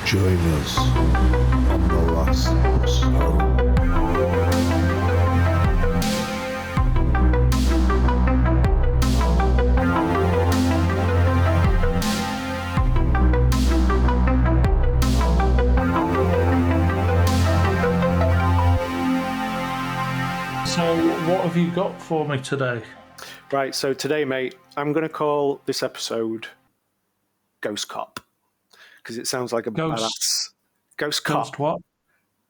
Join us on the last episode. So, what have you got for me today? Right, so today, mate, I'm going to call this episode Ghost Cop. Because it sounds like a badass. Ghost Cop. Ghost what?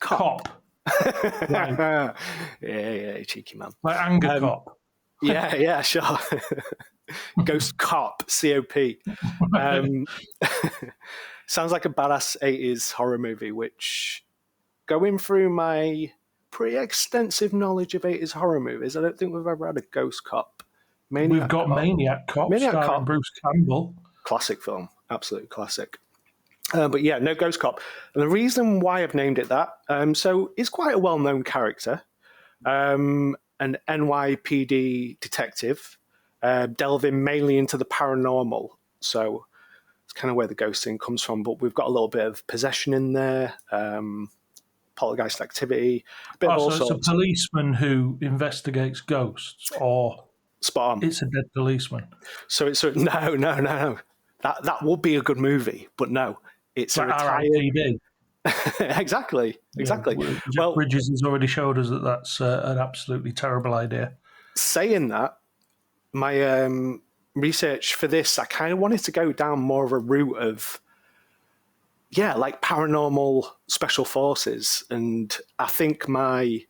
Cop. Right. Yeah, cheeky man. Like anger cop. Yeah, sure. Ghost Cop, C-O-P. Sounds like a badass 80s horror movie, which, going through my pretty extensive knowledge of 80s horror movies, I don't think we've ever had a Ghost Cop. We've got Maniac Cop, starring Bruce Campbell. Classic film, absolute classic. But yeah, no Ghost Cop. And the reason why I've named it that, so he's quite a well-known character, an N.Y.P.D. detective, delving mainly into the paranormal. So it's kind of where the ghost thing comes from, but we've got a little bit of possession in there, poltergeist activity. So it's a policeman who investigates ghosts, or spot on. It's a dead policeman. So it's no. That would be a good movie, but no. It's like a retired... R.I.P.D. Exactly. Yeah, well, Bridges has already showed us that that's an absolutely terrible idea. Saying that, my research for this, I kind of wanted to go down more of a route of, like paranormal special forces. And I think my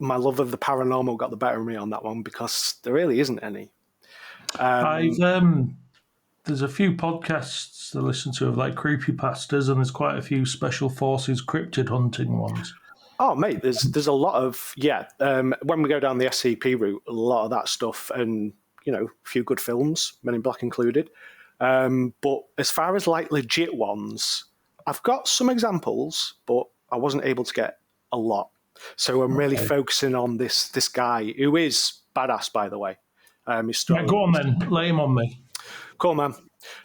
love of the paranormal got the better of me on that one, because there really isn't any. There's a few podcasts to listen to of like creepypastas, and there's quite a few special forces cryptid hunting ones. Oh, mate, there's a lot of, when we go down the SCP route, a lot of that stuff, and, a few good films, Men in Black included. But as far as like legit ones, I've got some examples, but I wasn't able to get a lot. So I'm really focusing on this guy, who is badass, by the way. Go on then, lay him on me. Cool, man.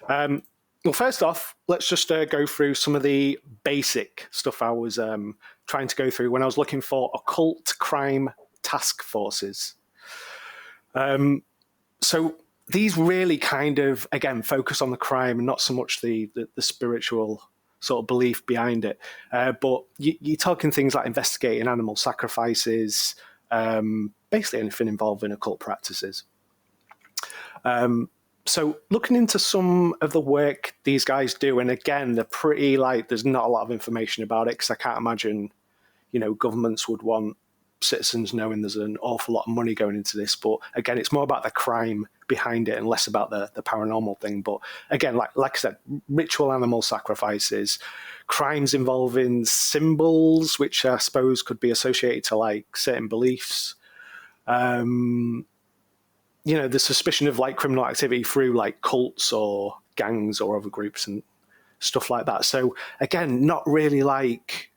Well, first off, let's just go through some of the basic stuff I was trying to go through when I was looking for occult crime task forces. So these really kind of, again, focus on the crime and not so much the spiritual sort of belief behind it. But you're talking things like investigating animal sacrifices, basically anything involving occult practices. So looking into some of the work these guys do, and again, they're pretty there's not a lot of information about it, because I can't imagine, governments would want citizens knowing there's an awful lot of money going into this. But again, it's more about the crime behind it and less about the paranormal thing. But again, like I said, ritual animal sacrifices, crimes involving symbols, which I suppose could be associated to like certain beliefs. The suspicion of like criminal activity through like cults or gangs or other groups and stuff like that. So again, not really like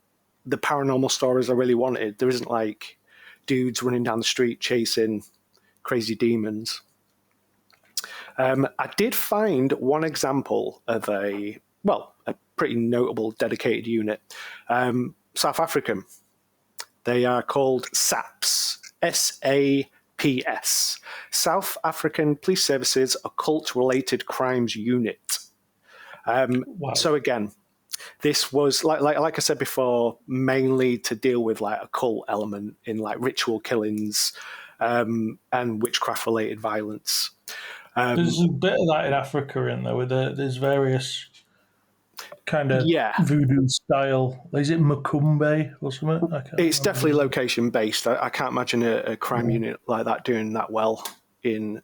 the paranormal stories I really wanted. There isn't like dudes running down the street chasing crazy demons. I did find one example of a pretty notable dedicated unit. South African. They are called SAPS. S-A-P-S. South African Police Services Occult-Related Crimes Unit. Wow. So again, this was like I said before, mainly to deal with like occult element in like ritual killings and witchcraft-related violence. There's a bit of that in Africa, in there, where there's various kind of voodoo style. Is it Makumbe or something? It's definitely location based. I can't imagine a crime unit like that doing that well in.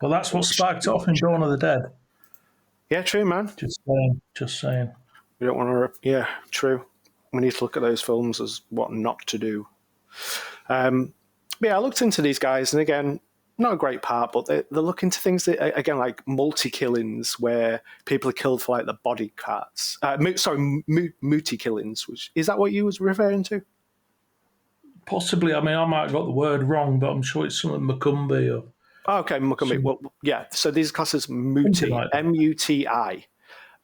Well, that's what sparked it off in Dawn of the Dead. Yeah, true, man. Just saying. We don't want to. Yeah, true. We need to look at those films as what not to do. But yeah, I looked into these guys, and again, not a great part, but they're looking to things that, again, like multi-killings where people are killed for like the body parts. Muti killings. Which is that what you was referring to? Possibly. I mean, I might have got the word wrong, but I'm sure it's something Makumbe or. Oh, okay, Makumbe. Well, yeah. So these classes Muti, like M-U-T-I.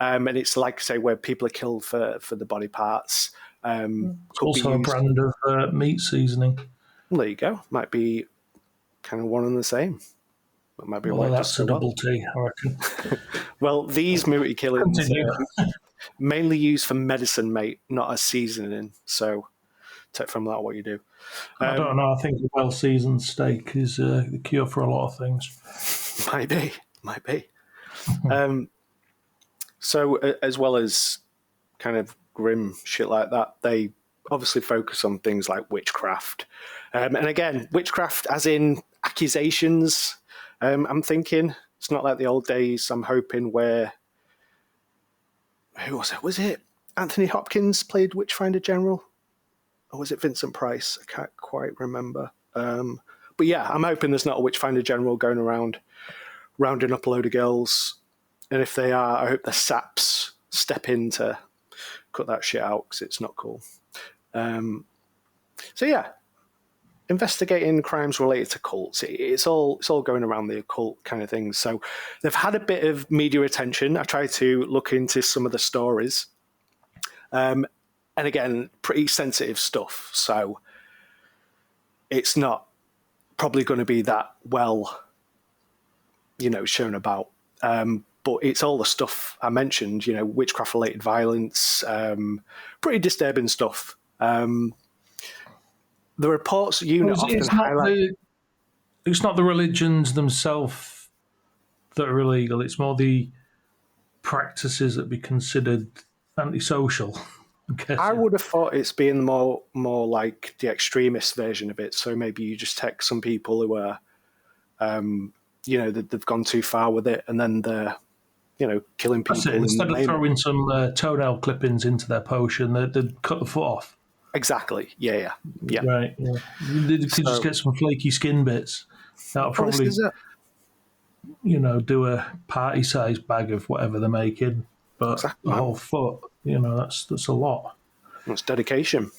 and it's like I say where people are killed for the body parts. It's also a brand of meat seasoning. Well, there you go. Might be kind of one and the same. It might be Well, that's a double T, I reckon. Well, these movie killings are mainly used for medicine, mate, not as seasoning. So take from that what you do. I don't know. I think a well-seasoned steak is the cure for a lot of things. Might be. So as well as kind of grim shit like that, they obviously focus on things like witchcraft. And again, witchcraft as in accusations. I'm thinking it's not like the old days, I'm hoping, where... Who was it? Was it Anthony Hopkins played Witchfinder General? Or was it Vincent Price? I can't quite remember. But yeah, I'm hoping there's not a Witchfinder General going around rounding up a load of girls. And if they are, I hope the saps step in to cut that shit out because it's not cool. So yeah, investigating crimes related to cults. It's all going around the occult kind of thing. So they've had a bit of media attention. I tried to look into some of the stories. And again, pretty sensitive stuff. So it's not probably going to be that well, shown about. But it's all the stuff I mentioned, witchcraft-related violence, pretty disturbing stuff. The reports often highlight... It's not the religions themselves that are illegal. It's more the practices that be considered antisocial. I would have thought it's being more like the extremist version of it. So maybe you just take some people who are, they've gone too far with it, and then they're, killing people. Instead of throwing some toenail clippings into their potion, they'd cut the foot off. Exactly. Yeah. Right. Yeah. They could just get some flaky skin bits. That'll probably, do a party-sized bag of whatever they're making. But exactly. The whole foot, that's a lot. That's dedication.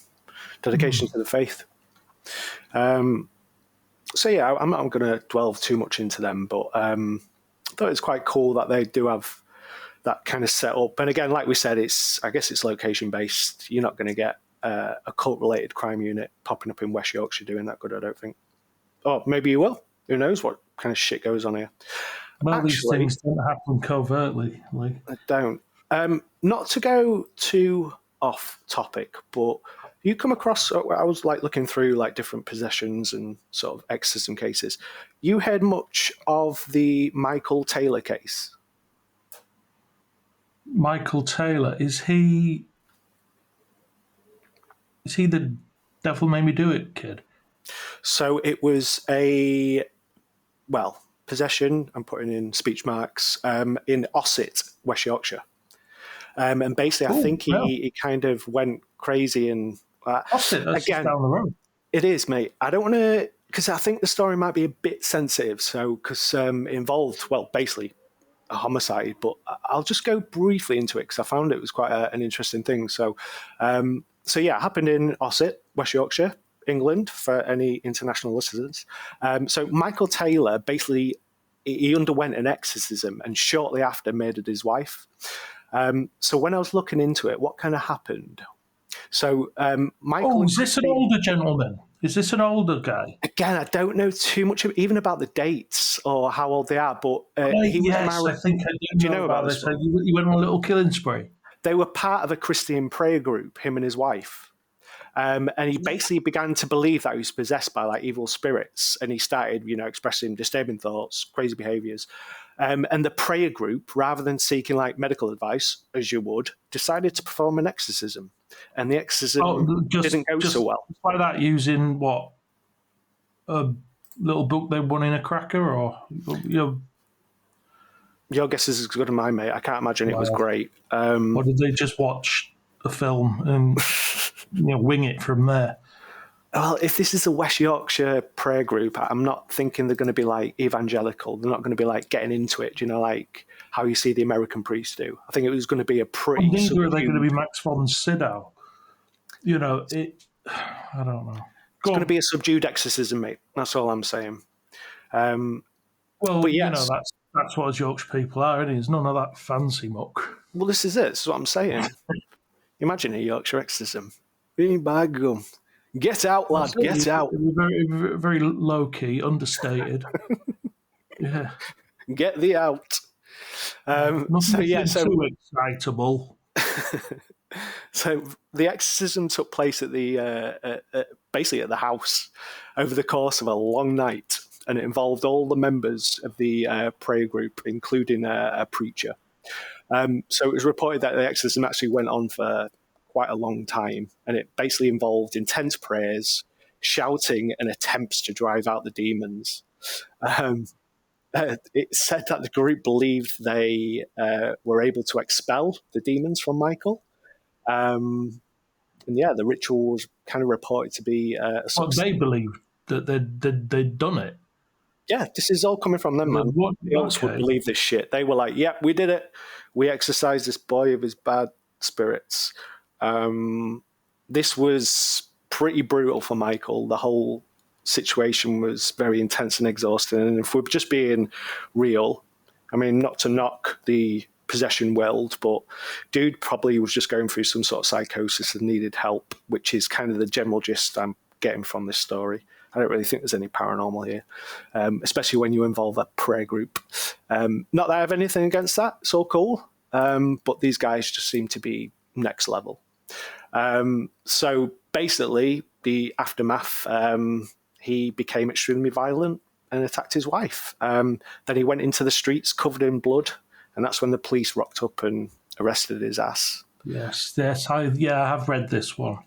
Dedication to the faith. So yeah, I'm not going to delve too much into them, but I thought it's quite cool that they do have that kind of setup. And again, like we said, I guess it's location-based. You're not going to get a cult-related crime unit popping up in West Yorkshire doing that good, I don't think. Or maybe you will. Who knows what kind of shit goes on here. Well, these things don't happen covertly. They don't. Not to go too off topic, but you come across... I was looking through different possessions and sort of exorcism cases. You heard much of the Michael Taylor case? Michael Taylor, is he the Devil Made Me Do It kid? So it was possession, I'm putting in speech marks, in Ossett, West Yorkshire. And basically, I think he kind of went crazy and... Ossett, that's again, down the road. It is, mate. I don't want to... Because I think the story might be a bit sensitive, because it involved, basically a homicide, but I'll just go briefly into it because I found it was quite an interesting thing. So yeah, it happened in Ossett, West Yorkshire, England, for any international listeners. So Michael Taylor, basically, he underwent an exorcism and shortly after murdered his wife. So when I was looking into it, what kind of happened? So Michael... is this an older gentleman? Is this an older guy? Again, I don't know too much even about the dates or how old they are, but he was married... I think I do you know about this. He went on a little killing spree. They were part of a Christian prayer group, him and his wife. And he basically began to believe that he was possessed by evil spirits, and he started, expressing disturbing thoughts, crazy behaviours. And the prayer group, rather than seeking medical advice, as you would, decided to perform an exorcism. And the exorcism didn't go so well. By that, using what? A little book they won in a cracker, or Your guess is as good as mine, mate. I can't imagine it was great. Or did they just watch a film and wing it from there? Well, if this is a West Yorkshire prayer group, I'm not thinking they're going to be evangelical. They're not going to be getting into it, how you see the American priests do. I think it was going to be a pretty... Well, neither are they going to be Max von Sydow. I don't know. It's going to be a subdued exorcism, mate. That's all I'm saying. But yes. That's what us Yorkshire people are, isn't it? It's none of that fancy muck. Well, this is it. This is what I'm saying. Imagine a Yorkshire exorcism. Being by gum. Get out, lad. Get out. Very, very low key, understated. Yeah. Get thee out. Nothing too excitable. So the exorcism took place at the basically at the house over the course of a long night, and it involved all the members of the prayer group, including a preacher. So it was reported that the exorcism actually went on for quite a long time, and it basically involved intense prayers, shouting, and attempts to drive out the demons. It said that the group believed they were able to expel the demons from Michael. And yeah, the ritual was kind of reported to be a success. Well, they believed that they'd done it. Yeah, this is all coming from them, man. Who else would believe this shit? They were like, yeah, we did it. We exorcised this boy of his bad spirits. This was pretty brutal for Michael. The whole situation was very intense and exhausting. And if we're just being real, I mean, not to knock the possession world, but dude probably was just going through some sort of psychosis and needed help, which is kind of the general gist I'm getting from this story. I don't really think there's any paranormal here, especially when you involve a prayer group. Not that I have anything against that. It's all cool. But these guys just seem to be next level. So basically, the aftermath, he became extremely violent and attacked his wife. Then he went into the streets covered in blood, and that's when the police rocked up and arrested his ass. Yes, I have read this one.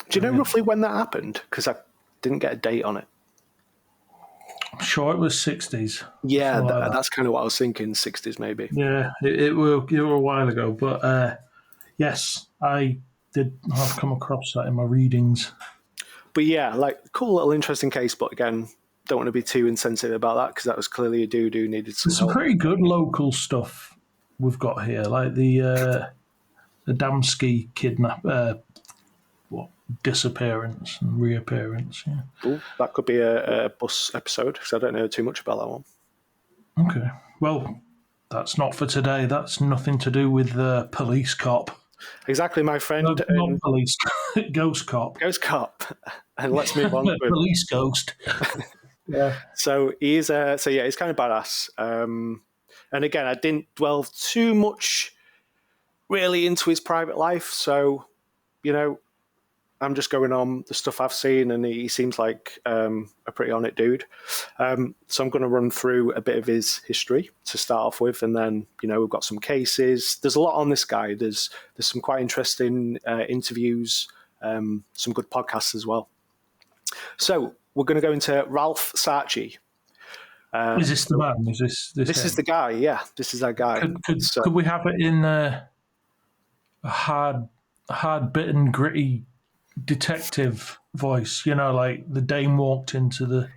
Do you know roughly when that happened? Because I didn't get a date on it. I'm sure it was 60s. Yeah, that's kind of what I was thinking, 60s maybe. Yeah, it were a while ago. But yes, I did have come across that in my readings. But yeah, like, cool little interesting case, but again, don't want to be too insensitive about that because that was clearly a dude who needed some help. Some pretty good local stuff we've got here, like the Damski disappearance and reappearance. Yeah. Ooh, that could be a bus episode because I don't know too much about that one. Okay, well, that's not for today. That's nothing to do with the police cop. Exactly, my friend. Not police, ghost cop. Ghost cop. And let's move on to police ghost. Yeah. So he's he's kind of badass. And again, I didn't delve too much really into his private life. So, I'm just going on the stuff I've seen, and he seems like a pretty on it dude. So I'm going to run through a bit of his history to start off with, and then we've got some cases. There's a lot on this guy. There's some quite interesting interviews, some good podcasts as well. So we're going to go into Ralph Sarchie. Is this the man? This is the guy? Yeah, this is that guy. Could we have it in a hard-bitten, gritty detective voice? Like the dame walked into the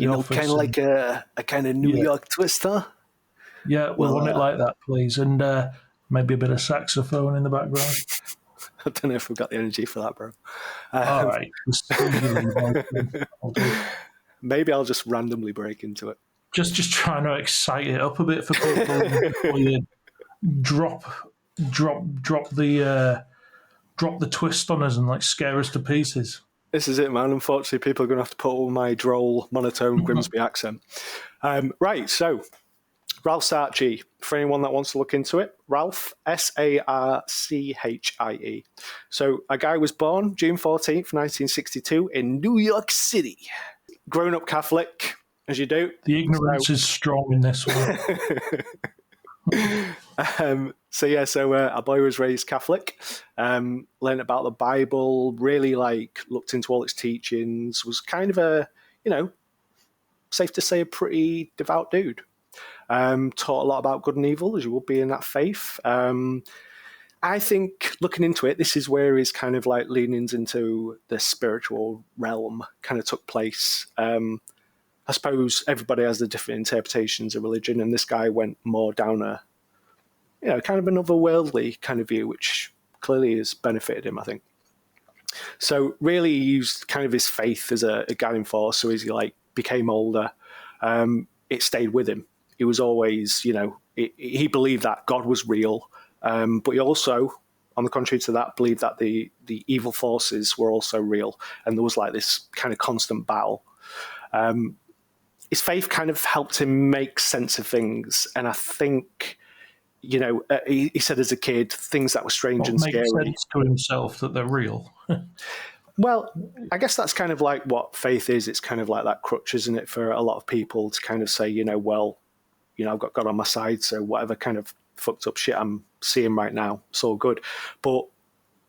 office, kind of like a kind of New York twist, huh? Yeah, we want it like that, please, and maybe a bit of saxophone in the background. I don't know if we've got the energy for that, bro. All right. Maybe I'll just randomly break into it. Just trying to excite it up a bit for people before you drop the twist on us and like scare us to pieces. This is it, man. Unfortunately, people are going to have to put all my droll, monotone Grimsby accent. Right, so Ralph Sarchie, for anyone that wants to look into it, Ralph, Sarchie. So a guy was born June 14th, 1962 in New York City. Grown up Catholic, as you do. The ignorance is strong in this one. A boy was raised Catholic, learned about the Bible, really looked into all its teachings, was kind of a, safe to say a pretty devout dude. Taught a lot about good and evil, as you would be in that faith. I think looking into it, this is where his kind of like leanings into the spiritual realm kind of took place. I suppose everybody has the different interpretations of religion, and this guy went more down a, kind of an otherworldly kind of view, which clearly has benefited him, I think. So really he used kind of his faith as a guiding force. So as he became older, it stayed with him. He was always, he believed that God was real, but he also, on the contrary to that, believed that the evil forces were also real, and there was like this kind of constant battle. His faith kind of helped him make sense of things, and I think, he said as a kid, things that were strange and scary. Make sense to himself that they're real. Well, I guess that's kind of like what faith is. It's kind of like that crutch, isn't it, for a lot of people to kind of say, I've got God on my side, so whatever kind of fucked up shit I'm seeing right now, it's all good. But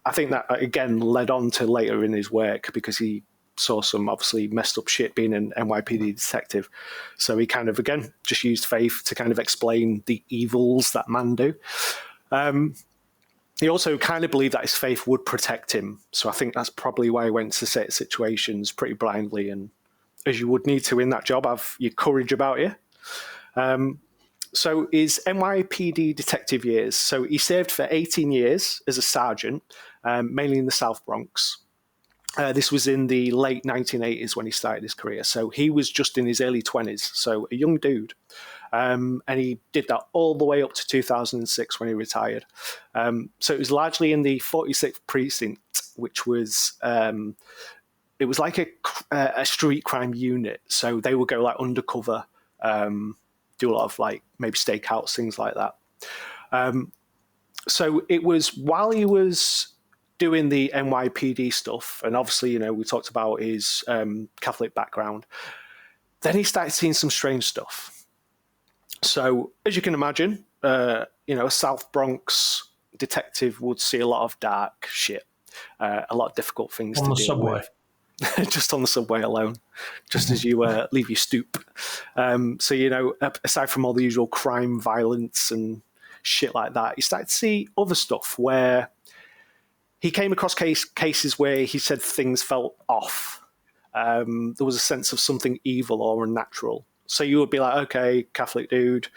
I think that, again, led on to later in his work, because he saw some obviously messed up shit being an N.Y.P.D. detective. So he kind of, again, just used faith to kind of explain the evils that man do. He also kind of believed that his faith would protect him. So I think that's probably why he went to certain situations pretty blindly. And as you would need to in that job, have your courage about you. So his N.Y.P.D. detective years. So he served for 18 years as a sergeant, mainly in the South Bronx. This was in the late 1980s when he started his career. So he was just in his early 20s, so a young dude. And he did that all the way up to 2006 when he retired. So it was largely in the 46th precinct, which was it was like a street crime unit. So they would go like undercover, do a lot of like maybe stakeouts, things like that. So it was while he was doing the N.Y.P.D. stuff, and obviously, we talked about his Catholic background, then he started seeing some strange stuff. So, as you can imagine, a South Bronx detective would see a lot of dark shit, a lot of difficult things on to the deal subway. with. Just on the subway alone, just as you leave your stoop. So, aside from all the usual crime, violence, and shit like that, you started to see other stuff where he came across cases where he said things felt off. There was a sense of something evil or unnatural. So you would be like, okay, Catholic dude,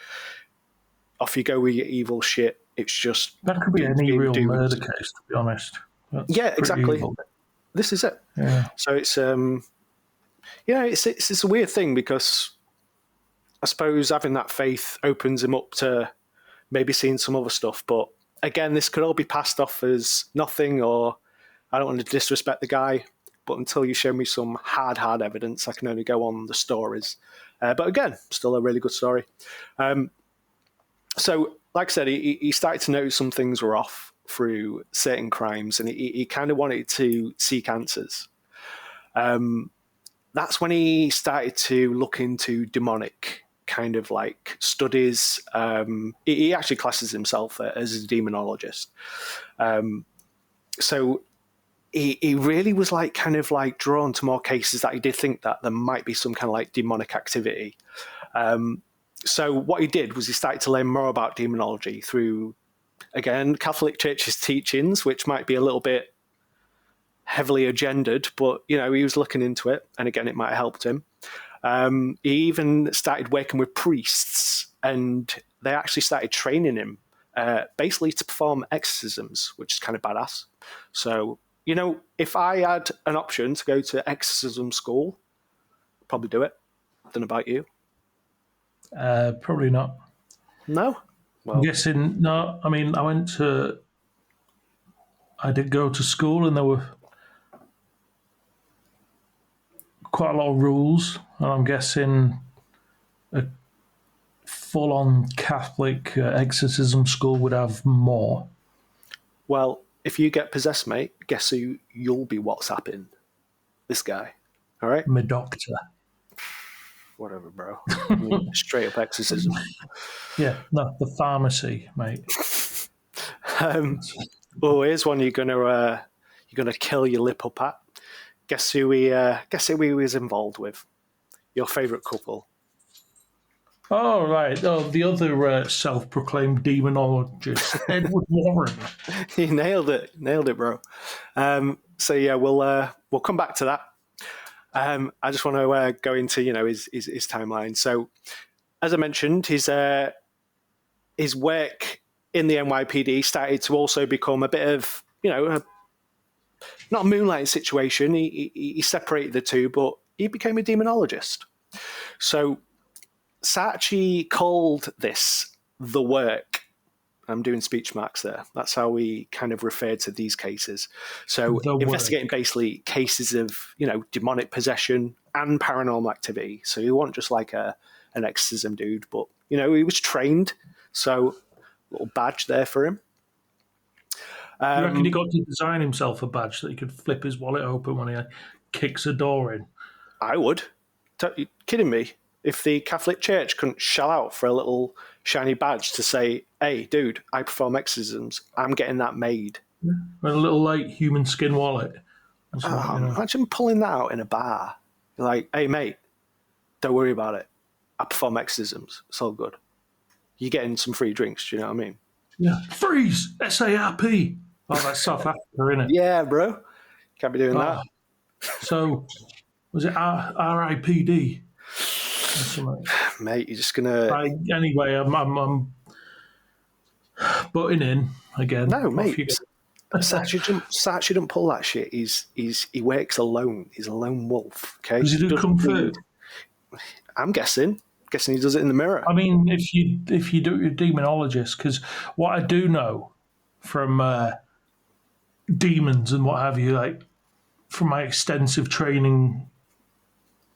off you go with your evil shit. It's just... That could be any real murder case, to be honest. That's exactly. evil. This is it. Yeah. So it's it's a weird thing, because I suppose having that faith opens him up to maybe seeing some other stuff. But again, this could all be passed off as nothing, or I don't want to disrespect the guy, but until you show me some hard evidence, I can only go on the stories. But again, still a really good story. So, like I said, he started to notice some things were off through certain crimes, and he kind of wanted to seek answers. That's when he started to look into demonic kind of like studies. He actually classes himself as a demonologist. So he really was like kind of like drawn to more cases that he did think that there might be some kind of like demonic activity. So what he did was he started to learn more about demonology through, again, Catholic Church's teachings, which might be a little bit heavily agendaed, but, he was looking into it. And again, it might have helped him. He even started working with priests, and they actually started training him basically to perform exorcisms, which is kind of badass. So, if I had an option to go to exorcism school, I'd probably do it. I don't know about you. Probably not. No? Well, I'm guessing, no. I mean, I did go to school, and there were quite a lot of rules, and I'm guessing a full-on Catholic exorcism school would have more. Well, if you get possessed, mate, guess who you'll be WhatsApping? This guy. All right? My doctor. Whatever, bro. Straight up exorcism. Yeah, no, the pharmacy, mate. Here's one you're gonna kill your lip up at. Guess who he was involved with? Your favourite couple. Oh, right. Oh, the other self-proclaimed demonologist, Edward Warren. You nailed it, bro. So yeah, we'll come back to that. I just want to go into his timeline. So, as I mentioned, his work in the N.Y.P.D. started to also become a bit of not a moonlighting situation. He separated the two, but he became a demonologist. So Sarchie called this the work. I'm doing speech marks there. That's how we kind of refer to these cases. So investigating basically cases of, demonic possession and paranormal activity. So you want just like an exorcism dude, but, he was trained. So little badge there for him. You reckon he got to design himself a badge that he could flip his wallet open when he kicks a door in? I would. Are you kidding me? If the Catholic Church couldn't shell out for a little shiny badge to say, hey, dude, I perform exorcisms, I'm getting that made. Yeah. And a little, human skin wallet. Imagine pulling that out in a bar. You're like, hey, mate, don't worry about it. I perform exorcisms. It's all good. You're getting some free drinks, do you know what I mean? Yeah. Freeze! SARP! Oh, that's South Africa, isn't it? Yeah, bro. Can't be doing that. So, was it R.I.P.D.? Mate, you're just gonna. Anyway, I'm butting in again. No, mate. Sarchie didn't pull that shit. He works alone. He's a lone wolf. Okay. Does he do kung fu? I'm guessing he does it in the mirror. I mean, if you do your demonologist, because what I do know from demons and what have you, from my extensive training,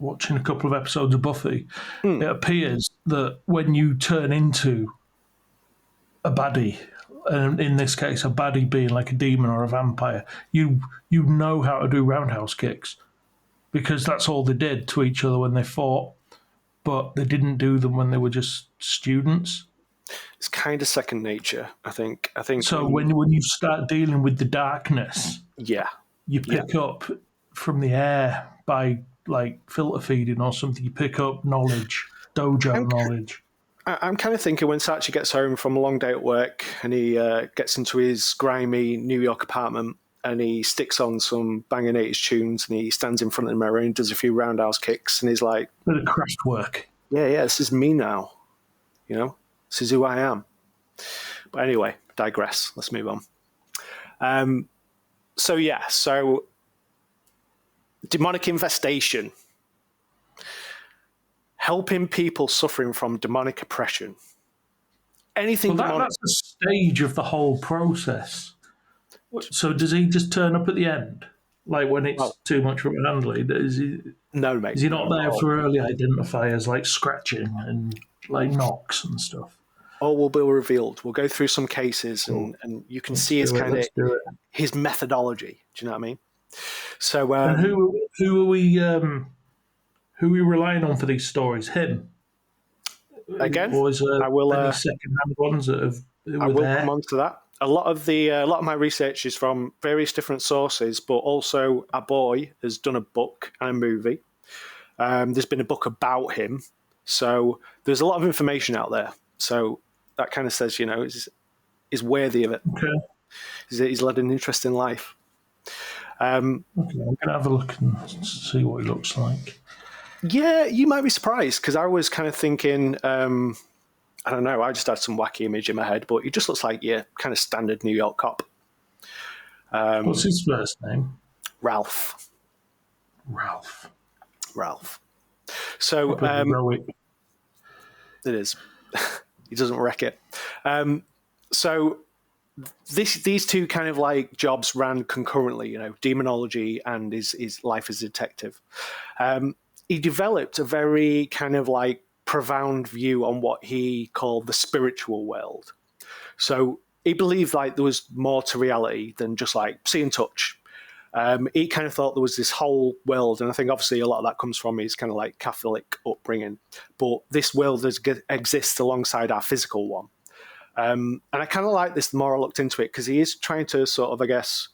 watching a couple of episodes of Buffy, it appears that when you turn into a baddie, and in this case a baddie being like a demon or a vampire, you know how to do roundhouse kicks, because that's all they did to each other when they fought, but they didn't do them when they were just students. It's kind of second nature, I think. So when you start dealing with the darkness, you pick up from the air by filter feeding or something. You pick up knowledge, dojo knowledge. I'm kind of thinking when Sarchie gets home from a long day at work and he gets into his grimy New York apartment and he sticks on some banging 80s tunes and he stands in front of the mirror and does a few roundhouse kicks and he's like, bit of craft work. Yeah, this is me now. This is who I am. But anyway, digress. Let's move on. So demonic infestation. Helping people suffering from demonic oppression. Anything demonic. That's the stage of the whole process. So does he just turn up at the end? When it's too much for him to handle? No, mate. Is he not there for early identifiers like scratching and knocks and stuff? All will be revealed. We'll go through some cases and you can see his methodology. Do you know what I mean? So, and who are we relying on for these stories? Him again? Or is there any second-hand ones that have? I will come on to that. A lot of my research is from various different sources, but also our boy has done a book and a movie. There's been a book about him, so there's a lot of information out there. So that kind of says, is worthy of it. Okay. He's led an interesting life. Okay, I'm going to have a look and see what he looks like. Yeah, you might be surprised, because I was kind of thinking, I don't know, I just had some wacky image in my head, but he just looks like your kind of standard New York cop. What's his first name? Ralph. So, it is. He doesn't wreck it. So these two kind of jobs ran concurrently, demonology and his life as a detective. He developed a very kind of profound view on what he called the spiritual world. So he believed there was more to reality than just see and touch. He kind of thought there was this whole world, and I think obviously a lot of that comes from his kind of Catholic upbringing. But this world exists alongside our physical one. And I kind of like this the more I looked into it, because he is trying to sort of, I guess,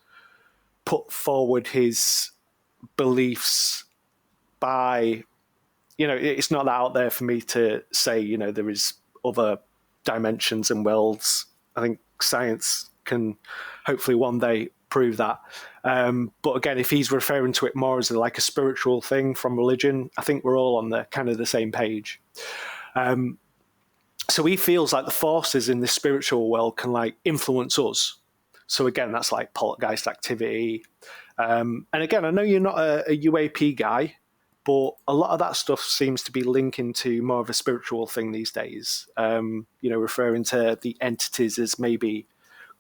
put forward his beliefs by, it's not that out there for me to say, there is other dimensions and worlds. I think science can hopefully one day prove that. But again, if he's referring to it more as a spiritual thing from religion, I think we're all on the kind of the same page. So he feels like the forces in this spiritual world can influence us. So again, that's poltergeist activity. And again, I know you're not a UAP guy, But a lot of that stuff seems to be linking to more of a spiritual thing these days, referring to the entities as maybe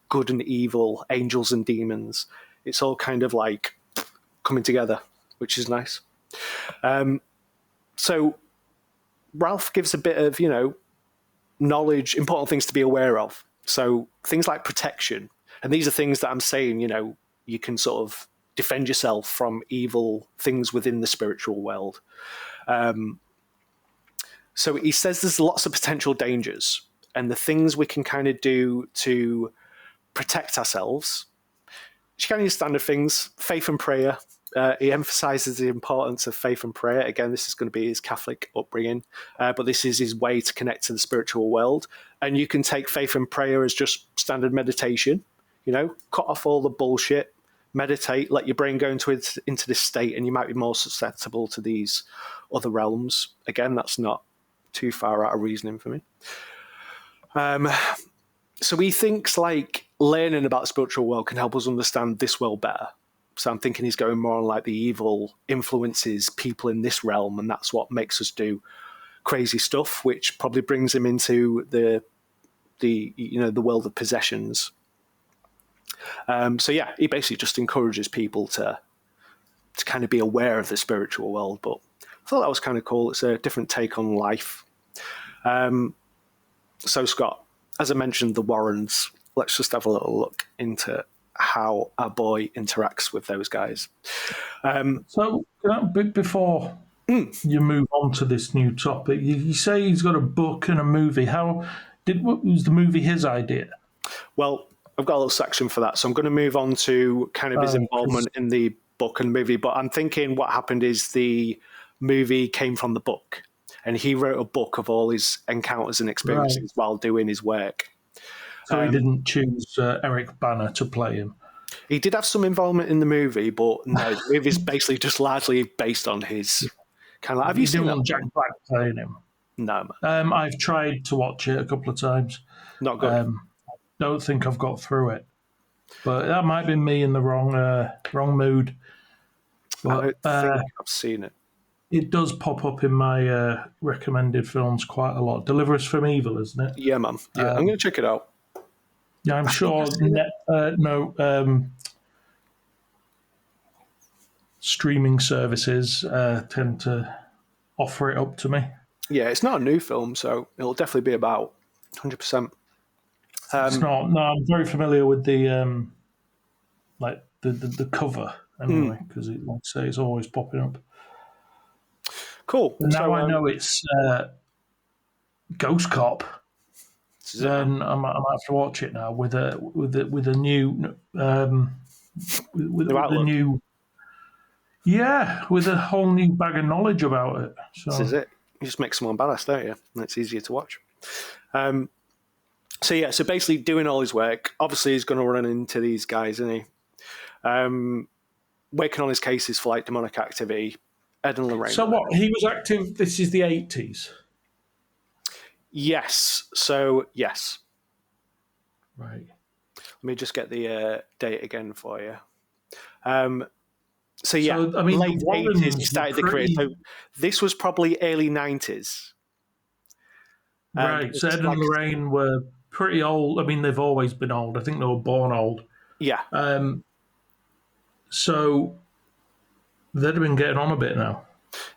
good and evil, angels and demons. It's all kind of like coming together, which is nice. So Ralph gives a bit of, knowledge, important things to be aware of. So things like protection. And these are things that I'm saying, you can sort of defend yourself from evil things within the spiritual world. So he says there's lots of potential dangers, and the things we can kind of do to protect ourselves. She kind of standard things, faith and prayer. He emphasizes the importance of faith and prayer. Again, this is going to be his Catholic upbringing, but this is his way to connect to the spiritual world. And you can take faith and prayer as just standard meditation. Cut off all the bullshit, meditate, let your brain go into this state, and you might be more susceptible to these other realms. Again, that's not too far out of reasoning for me. So he thinks like learning about the spiritual world can help us understand this world better. So I'm thinking he's going more on like the evil influences people in this realm, and that's what makes us do crazy stuff, which probably brings him into the world of possessions. So yeah, he basically just encourages people to kind of be aware of the spiritual world. But I thought that was kind of cool. It's a different take on life. So Scott, as I mentioned, the Warrens. Let's just have a little look into how our boy interacts with those guys. So before you move on to this new topic, you say he's got a book and a movie. What was the movie his idea? Well, I've got a little section for that, so I'm going to move on to kind of his involvement in the book and movie. But I'm thinking what happened is the movie came from the book, and he wrote a book of all his encounters and experiences while doing his work. So he didn't choose Eric Bana to play him. He did have some involvement in the movie, but no, the movie's basically just largely based on his kind of like. Have you seen that? Jack Black playing him? No, man. I've tried to watch it a couple of times. Not good. Don't think I've got through it, but that might be me in the wrong mood. But I don't think I've seen it. It does pop up in my recommended films quite a lot. Deliver Us from Evil, isn't it? Yeah, man. Yeah, I'm going to check it out. Yeah, I'm sure. Streaming services tend to offer it up to me. Yeah, it's not a new film, so it'll definitely be about 100%. It's not. No, I'm very familiar with the the cover anyway, because like I say, it's always popping up. Cool. But now I know it's Ghost Cop. Then I might have to watch it now with a new with a new with a whole new bag of knowledge about it. So. This is it. You just make someone badass, don't you? And it's easier to watch. So basically doing all his work. Obviously, he's going to run into these guys, isn't he? Working on his cases for like demonic activity. Ed and Lorraine. So what? He was active. This is the 80s. Yes. So yes. Right. Let me just get the date again for you. So yeah, I mean, late 80s he started the career. So this was probably early 90s. Right. So Ed and Lorraine were pretty old. I mean, they've always been old. I think they were born old. Yeah. So they'd have been getting on a bit now.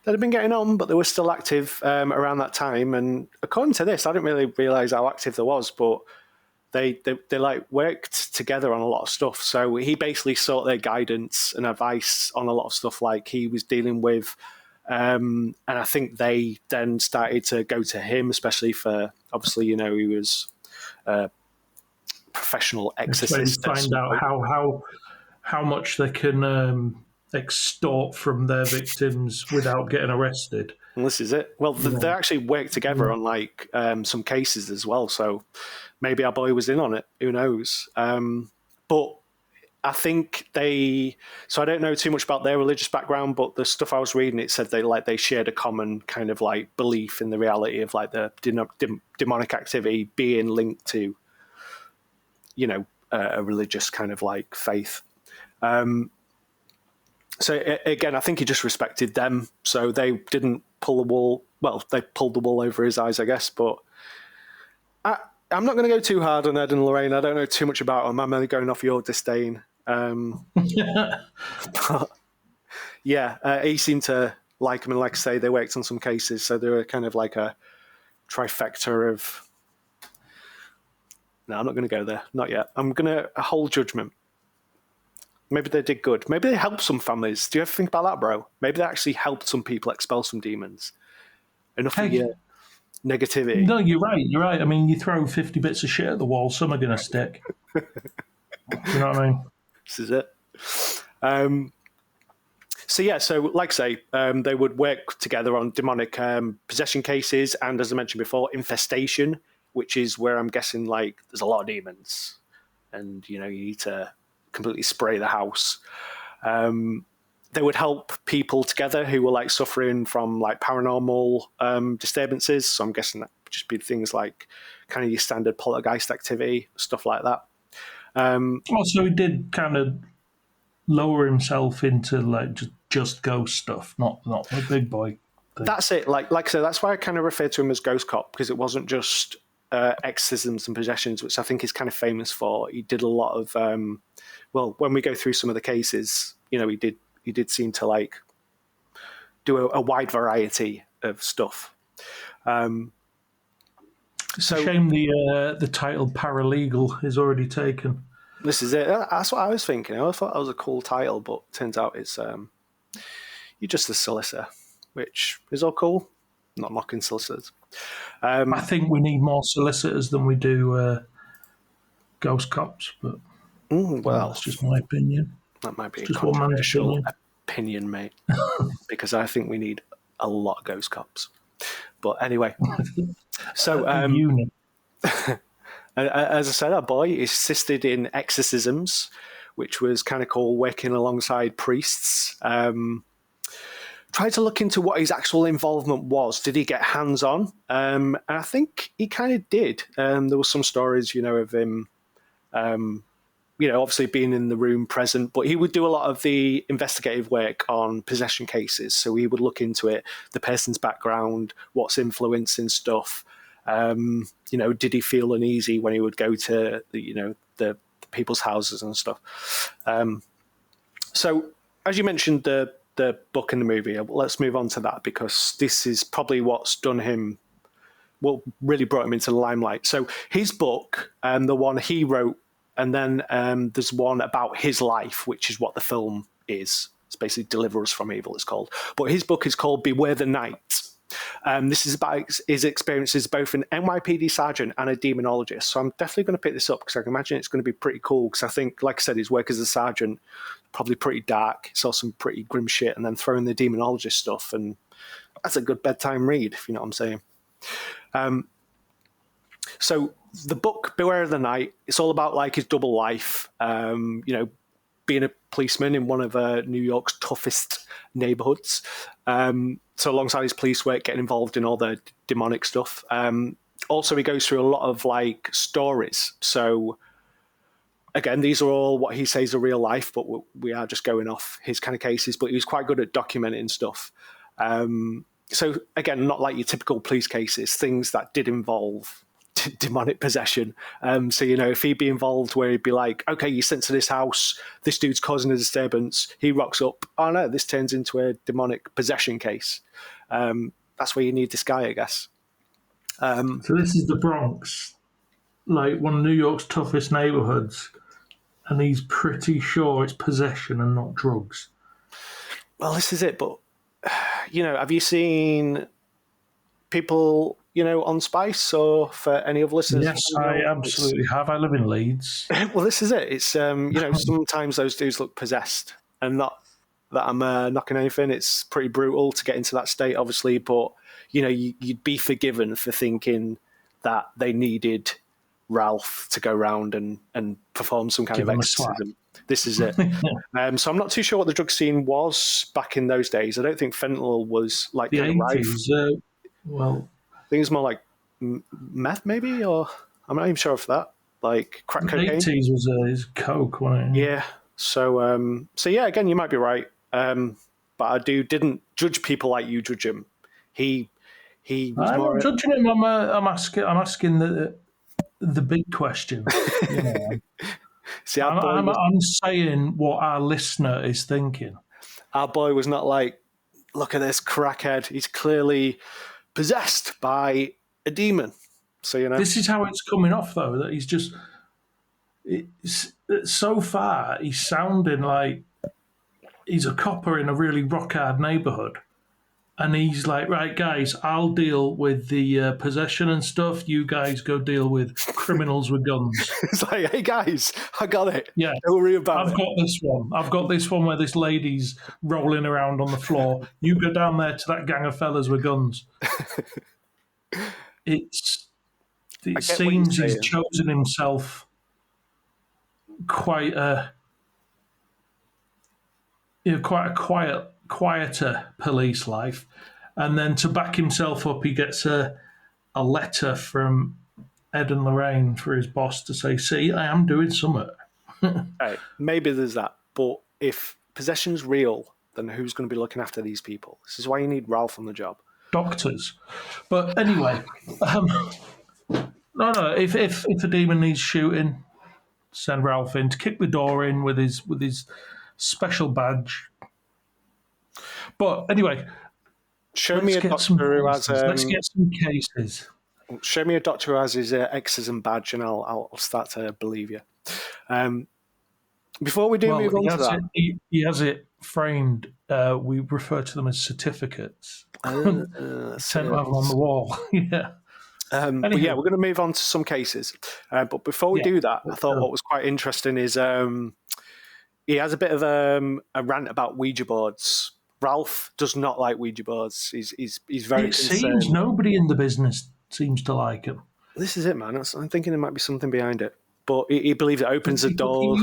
They'd have been getting on, but they were still active around that time. And according to this, I didn't really realise how active they was, but they like worked together on a lot of stuff. So he basically sought their guidance and advice on a lot of stuff like he was dealing with. And I think they then started to go to him, especially for, obviously, he was a professional exorcist. Find out how much they can extort from their victims without getting arrested. And this is it. Well, they actually worked together on like some cases as well. So maybe our boy was in on it. Who knows? But I think so I don't know too much about their religious background, but the stuff I was reading, it said they shared a common kind of like belief in the reality of like the demonic activity being linked to, a religious kind of like faith. So again, I think he just respected them. So they didn't pull the wool. Well, they pulled the wool over his eyes, I guess. But I'm not going to go too hard on Ed and Lorraine. I don't know too much about them. I'm only going off your disdain. But yeah, he seemed to like them, and like I say, they worked on some cases, so they were kind of like a trifecta of. No, I'm not going to go there. Not yet. I'm going to hold judgment. Maybe they did good. Maybe they helped some families. Do you ever think about that, bro? Maybe they actually helped some people expel some demons. Enough of your negativity. No, you're right. You're right. I mean, you throw 50 bits of shit at the wall, some are going to stick. Do you know what I mean? This is it. So like I say, they would work together on demonic possession cases, and as I mentioned before, infestation, which is where I'm guessing like there's a lot of demons, and you need to completely spray the house. They would help people together who were like suffering from like paranormal disturbances. So I'm guessing that would just be things like kind of your standard poltergeist activity, stuff like that. Also, he did kind of lower himself into like just ghost stuff, not the big boy thing. That's it. Like I said, that's why I kind of refer to him as Ghost Cop, because it wasn't just exorcisms and possessions, which I think he's kind of famous for. He did a lot of when we go through some of the cases, he did seem to like do a wide variety of stuff. So shame the title paralegal is already taken. This is it. That's what I was thinking. I thought that was a cool title, but turns out it's you're just a solicitor, which is all cool. Not knocking solicitors. I think we need more solicitors than we do ghost cops, but that's just my opinion. That might be a controversial opinion, mate, because I think we need a lot of ghost cops. But anyway, so as I said, our boy assisted in exorcisms, which was kind of cool, working alongside priests. Tried to look into what his actual involvement was. Did he get hands-on? And I think he kind of did. There were some stories, of him, obviously being in the room present, but he would do a lot of the investigative work on possession cases. So he would look into it, the person's background, what's influencing stuff. Did he feel uneasy when he would go to the people's houses and stuff? So as you mentioned, the book and the movie, let's move on to that, because this is probably what's done him, really brought him into the limelight. So his book, the one he wrote, and then there's one about his life, which is what the film is. It's basically Deliver Us from Evil, it's called. But his book is called Beware the Night. This is about his experiences both an N.Y.P.D. sergeant and a demonologist. So I'm definitely going to pick this up, because I can imagine it's going to be pretty cool, because I think, like I said, his work as a sergeant, probably pretty dark. He saw some pretty grim shit, and then throw in the demonologist stuff, and that's a good bedtime read, if you know what I'm saying. So the book, Beware of the Night, it's all about like his double life, being a policeman in one of New York's toughest neighborhoods. So alongside his police work, getting involved in all the demonic stuff. Also, he goes through a lot of like stories. So again, these are all what he says are real life, but we are just going off his kind of cases. But he was quite good at documenting stuff. So again, not like your typical police cases, things that did involve demonic possession. So, if he'd be involved where he'd be like, okay, you sent to this house, this dude's causing a disturbance, he rocks up, oh no, this turns into a demonic possession case. That's where you need this guy, I guess. So this is the Bronx, like one of New York's toughest neighborhoods, and he's pretty sure it's possession and not drugs. Well, this is it, but, have you seen people, on Spice, or for any other listeners? Yes, I absolutely have. I live in Leeds. Well, this is it. It's, sometimes those dudes look possessed, and not that I'm knocking anything. It's pretty brutal to get into that state, obviously, but, you'd be forgiven for thinking that they needed Ralph to go round and perform some kind of exorcism. This is it. So I'm not too sure what the drug scene was back in those days. I don't think fentanyl was like the 80s. I think it's more like meth, maybe, or I'm not even sure of that. Like crack cocaine. The 80s was coke, wasn't it? Yeah. So yeah, again, you might be right. But I didn't judge people like you judge him. He was I'm more. not judging him. I'm asking the big questions. You know, See, I'm saying what our listener is thinking. our boy was not like, look at this crackhead. He's clearly possessed by a demon. So, you know. This is how it's coming off, though, that he's just. So far, he's sounding like he's a copper in a really rock hard neighborhood. And he's like, right, guys, I'll deal with the possession and stuff. You guys go deal with criminals with guns. It's like, hey, guys, I got it. Yeah. Don't worry about I've got this one. I've got this one where this lady's rolling around on the floor. You go down there to that gang of fellas with guns. It seems he's chosen himself quite a quieter police life, and then to back himself up, he gets a letter from Ed and Lorraine for his boss to say, "See, I am doing something." Right, maybe there's that, but if possession's real, then who's going to be looking after these people? This is why you need Ralph on the job. Doctors, but anyway, no. If a demon needs shooting, send Ralph in to kick the door in with his special badge. But anyway, show me a doctor who has. Let's get some cases. Show me a doctor who has his exorcism badge, and I'll start to believe you. Before we do move on to that, he has it framed. We refer to them as certificates. Tend to have them on the wall. Yeah. But yeah, we're going to move on to some cases. But before we do that, I thought what was quite interesting is he has a bit of a rant about Ouija boards. Ralph does not like Ouija boards. He's very concerned. Seems nobody in the business seems to like him. This is it, man. I'm thinking there might be something behind it. But he believes it opens the door.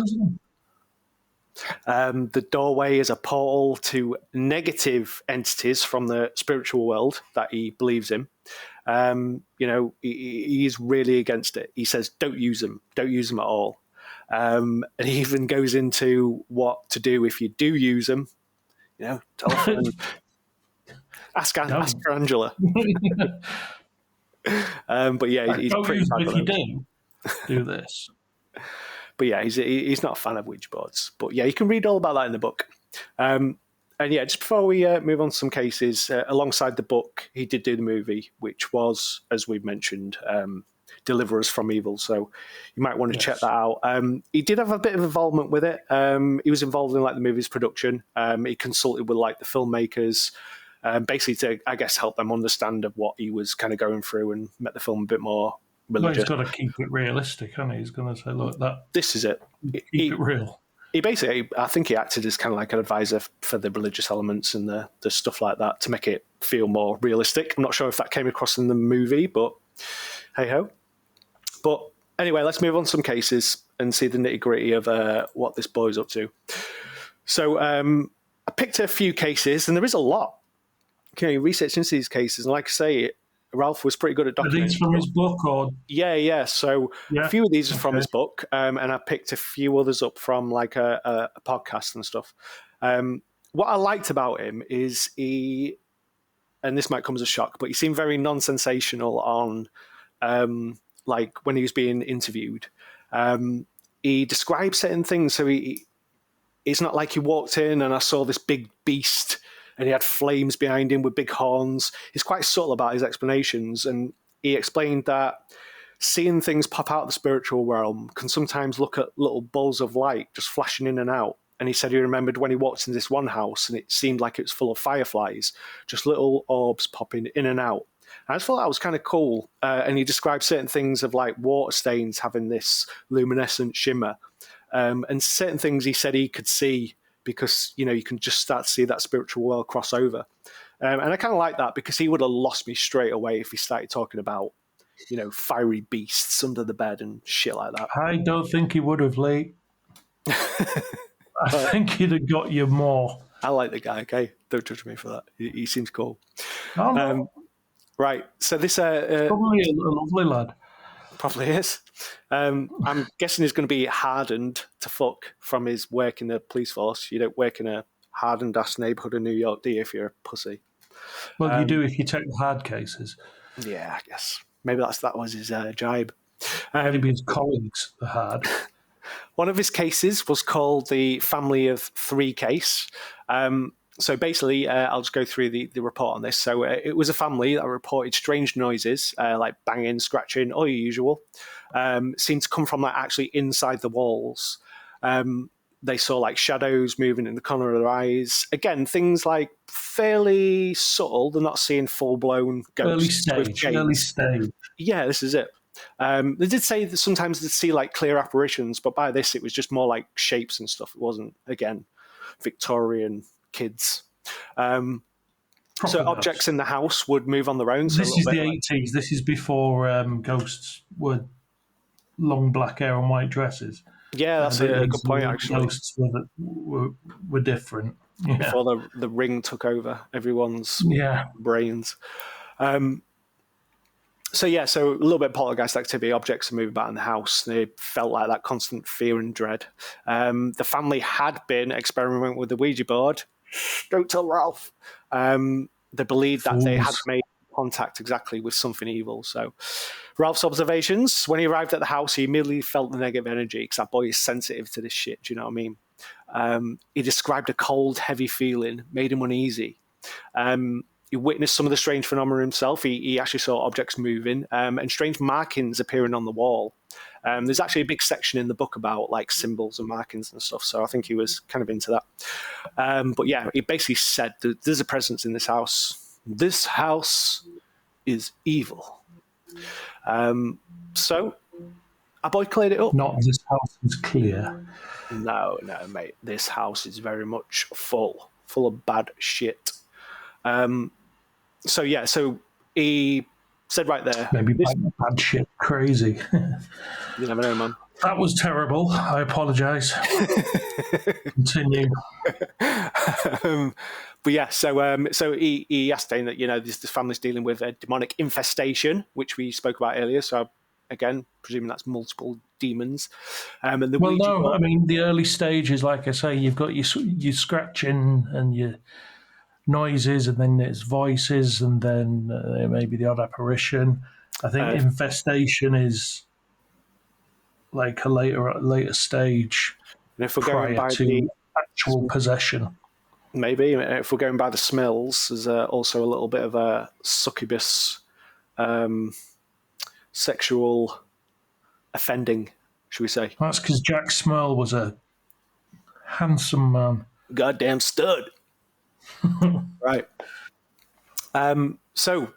The doorway is a portal to negative entities from the spiritual world that he believes in. He's really against it. He says, don't use them at all. And he even goes into what to do if you do use them. Telephone. ask for Angela. But yeah, he's pretty bad. If you do this. But yeah, he's not a fan of Ouija boards. But yeah, you can read all about that in the book. And yeah, just before we move on to some cases, alongside the book, he did do the movie, which was, as we've mentioned, Deliver Us from Evil. So you might want to check that out. He did have a bit of involvement with it. He was involved in the movie's production. He consulted with the filmmakers, basically to, I guess, help them understand of what he was kind of going through and make the film a bit more religious. Well, he's got to keep it realistic, hasn't he? He's going to say, look, this is it. Keep it real. He basically, I think he acted as kind of like an advisor for the religious elements and the stuff like that to make it feel more realistic. I'm not sure if that came across in the movie, but hey-ho. But anyway, let's move on to some cases and see the nitty-gritty of what this boy's up to. So I picked a few cases, and there is a lot. Okay, research into these cases, and like I say, Ralph was pretty good at documenting. Are these from his book? Or? Yeah. So a few of these are from his book, and I picked a few others up from a podcast and stuff. What I liked about him is he, and this might come as a shock, but he seemed very non-sensational on when he was being interviewed. He described certain things, so it's not like he walked in and I saw this big beast and he had flames behind him with big horns. He's quite subtle about his explanations, and he explained that seeing things pop out of the spiritual realm can sometimes look at little balls of light just flashing in and out. And he said he remembered when he walked in this one house and it seemed like it was full of fireflies, just little orbs popping in and out. And I just thought that was kind of cool. And he described certain things of water stains having this luminescent shimmer. And certain things he said he could see because, you can just start to see that spiritual world cross over. And I kind of like that because he would have lost me straight away if he started talking about, fiery beasts under the bed and shit like that. I don't think he would have, Lee. I think he'd have got you more. I like the guy, okay? Don't judge me for that. He seems cool. Oh, no. Right, so this... probably a lovely lad. Probably is. I'm guessing he's going to be hardened to fuck from his work in the police force. You don't work in a hard-and-ass neighborhood of New York, do you, if you're a pussy? Well, you do if you take the hard cases. Yeah, I guess. Maybe that was his jibe. Maybe his colleagues are hard. One of his cases was called the Family of Three case. So basically, I'll just go through the report on this. So it was a family that reported strange noises, like banging, scratching, all your usual. Seemed to come from like actually inside the walls. They saw like shadows moving in the corner of their eyes. Again, things like fairly subtle. They're not seeing full-blown ghosts with chains. Early stage. Yeah, this is it. They did say that sometimes they'd see like clear apparitions, but by this it was just more like shapes and stuff. It wasn't, again, Victorian kids. So objects in the house would move on their own. This is the 80s. This is before ghosts were long black hair and white dresses. Yeah, that's a good point, actually. Ghosts were different. Yeah. Before the ring took over everyone's brains. So a little bit of poltergeist activity. Objects are moving about in the house. They felt like that constant fear and dread. The family had been experimenting with the Ouija board. Don't tell Ralph. They believed that they had made contact exactly with something evil. So Ralph's observations, when he arrived at the house, he immediately felt the negative energy because that boy is sensitive to this shit. Do you know what I mean? He described a cold, heavy feeling, made him uneasy. He witnessed some of the strange phenomena himself. He actually saw objects moving and strange markings appearing on the wall. There's actually a big section in the book about like symbols and markings and stuff. So I think he was kind of into that. But yeah, he basically said there's a presence in this house. This house is evil. So our boy cleared it up. Not this house is clear. No, mate. This house is very much full of bad shit. So he said right there. Maybe bad shit crazy. You never know, man. That was terrible. I apologise. Continue. But yeah, so he ascertained that this family's dealing with a demonic infestation, which we spoke about earlier. So again, presuming that's multiple demons. And the the early stages, like I say, you've got your scratching and your noises, and then there's voices, and then maybe the odd apparition. I think infestation is like a later stage, and if we're going by to actual possession. Maybe if we're going by the smells, there's also a little bit of a succubus sexual offending, should we say. That's because Jack Smurl was a handsome man. Goddamn stud. Right. So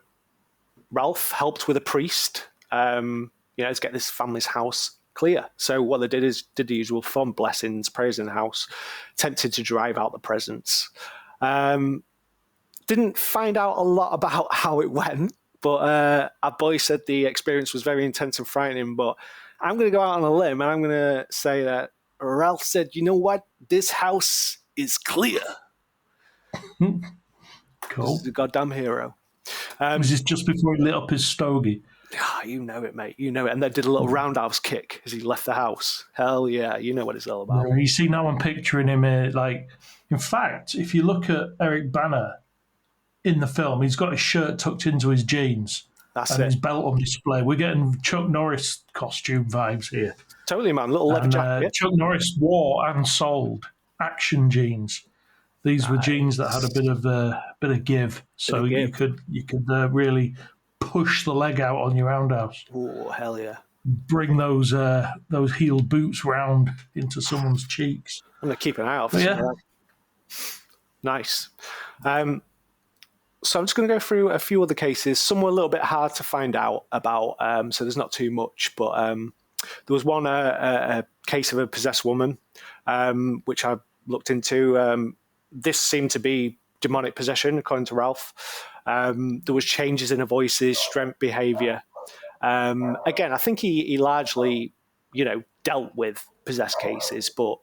Ralph helped with a priest, to get this family's house clear. So what they did is did the usual fun blessings, prayers in the house, attempted to drive out the presence. Didn't find out a lot about how it went, but our boy said the experience was very intense and frightening. But I'm going to go out on a limb and I'm going to say that Ralph said, you know what? This house is clear. Cool. This is a goddamn hero. Was this just before he lit up his stogie? You know it, mate. You know it. And they did a little roundhouse kick as he left the house. Hell yeah. You know what it's all about. You see, now I'm picturing him in fact, if you look at Eric Bana in the film, he's got his shirt tucked into his jeans his belt on display. We're getting Chuck Norris costume vibes here. Totally, man. Little leather jacket. Chuck Norris wore and sold action jeans. These were jeans that had a bit of give, so you could really push the leg out on your roundhouse. Oh, hell yeah! Bring those heeled boots round into someone's cheeks. I'm gonna keep an eye out for something like that. Nice. So I'm just going to go through a few other cases. Some were a little bit hard to find out about, so there's not too much. But there was one a case of a possessed woman, which I looked into. This seemed to be demonic possession, according to Ralph. There was changes in her voices, strength, behaviour. Again, I think he largely, dealt with possessed cases, but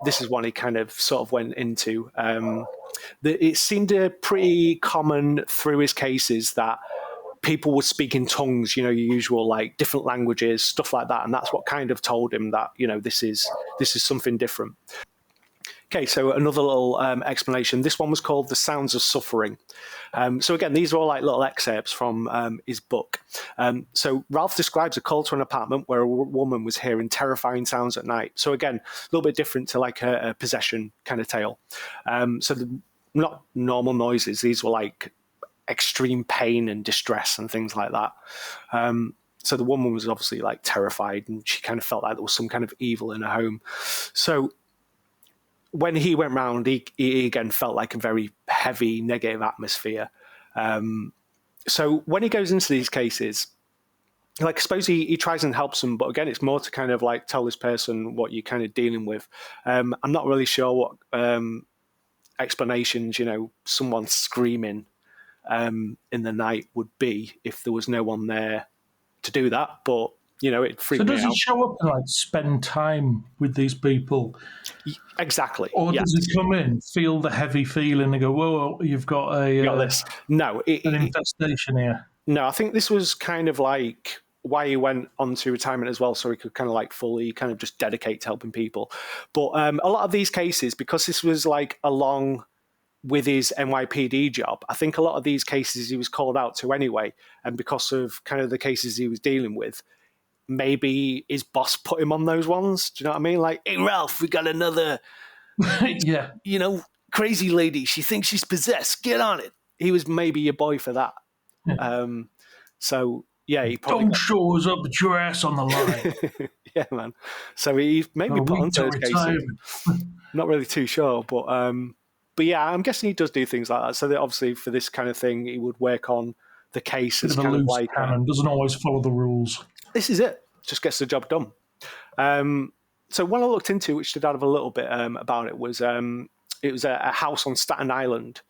this is one he kind of sort of went into. It seemed pretty common through his cases that people would speak in tongues, your usual like different languages, stuff like that, and that's what kind of told him that this is something different. Okay, so another little explanation. This one was called The Sounds of Suffering. So again, these are all like little excerpts from his book. So Ralph describes a call to an apartment where a woman was hearing terrifying sounds at night. So again, a little bit different to like a possession kind of tale. So not normal noises. These were like extreme pain and distress and things like that. So the woman was obviously like terrified, and she kind of felt like there was some kind of evil in her home. So when he went round, he again felt like a very heavy, negative atmosphere. So when he goes into these cases, like I suppose he tries and helps them, but again, it's more to kind of like tell this person what you're kind of dealing with. I'm not really sure what explanations, someone screaming in the night would be if there was no one there to do that, but it freaked me out. So does he show up and like spend time with these people? Exactly. Or yes. does he come in, feel the heavy feeling, and go, "Whoa, you've got this"? No, an infestation here. No, I think this was kind of like why he went on to retirement as well, so he could kind of like fully kind of just dedicate to helping people. But a lot of these cases, because this was like along with his N.Y.P.D job, I think a lot of these cases he was called out to anyway, and because of kind of the cases he was dealing with, maybe his boss put him on those ones. Do you know what I mean? Like, hey, Ralph, we got another, Yeah. Crazy lady. She thinks she's possessed. Get on it. He was maybe your boy for that. Yeah. So, yeah, he probably... Don't show us up with your ass on the line. Yeah, man. So he maybe put onto those cases. Not really too sure, but yeah, I'm guessing he does do things like that. So that obviously for this kind of thing, he would work on the case as kind of like... doesn't always follow the rules. This is it. Just gets the job done. So when I looked into, which did have a little bit about it was a house on Staten Island.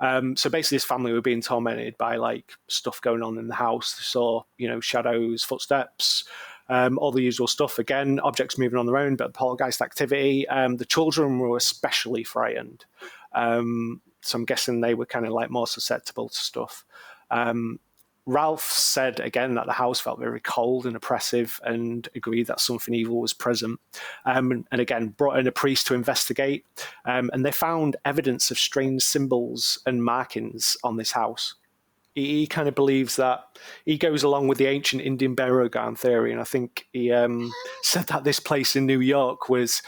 So basically this family were being tormented by like stuff going on in the house. They saw, shadows, footsteps, all the usual stuff. Again, objects moving on their own, but poltergeist activity. The children were especially frightened. So I'm guessing they were kind of like more susceptible to stuff. Ralph said again that the house felt very cold and oppressive and agreed that something evil was present. And again, brought in a priest to investigate. And they found evidence of strange symbols and markings on this house. He kind of believes that he goes along with the ancient Indian burial ground theory. And I think he said that this place in New York was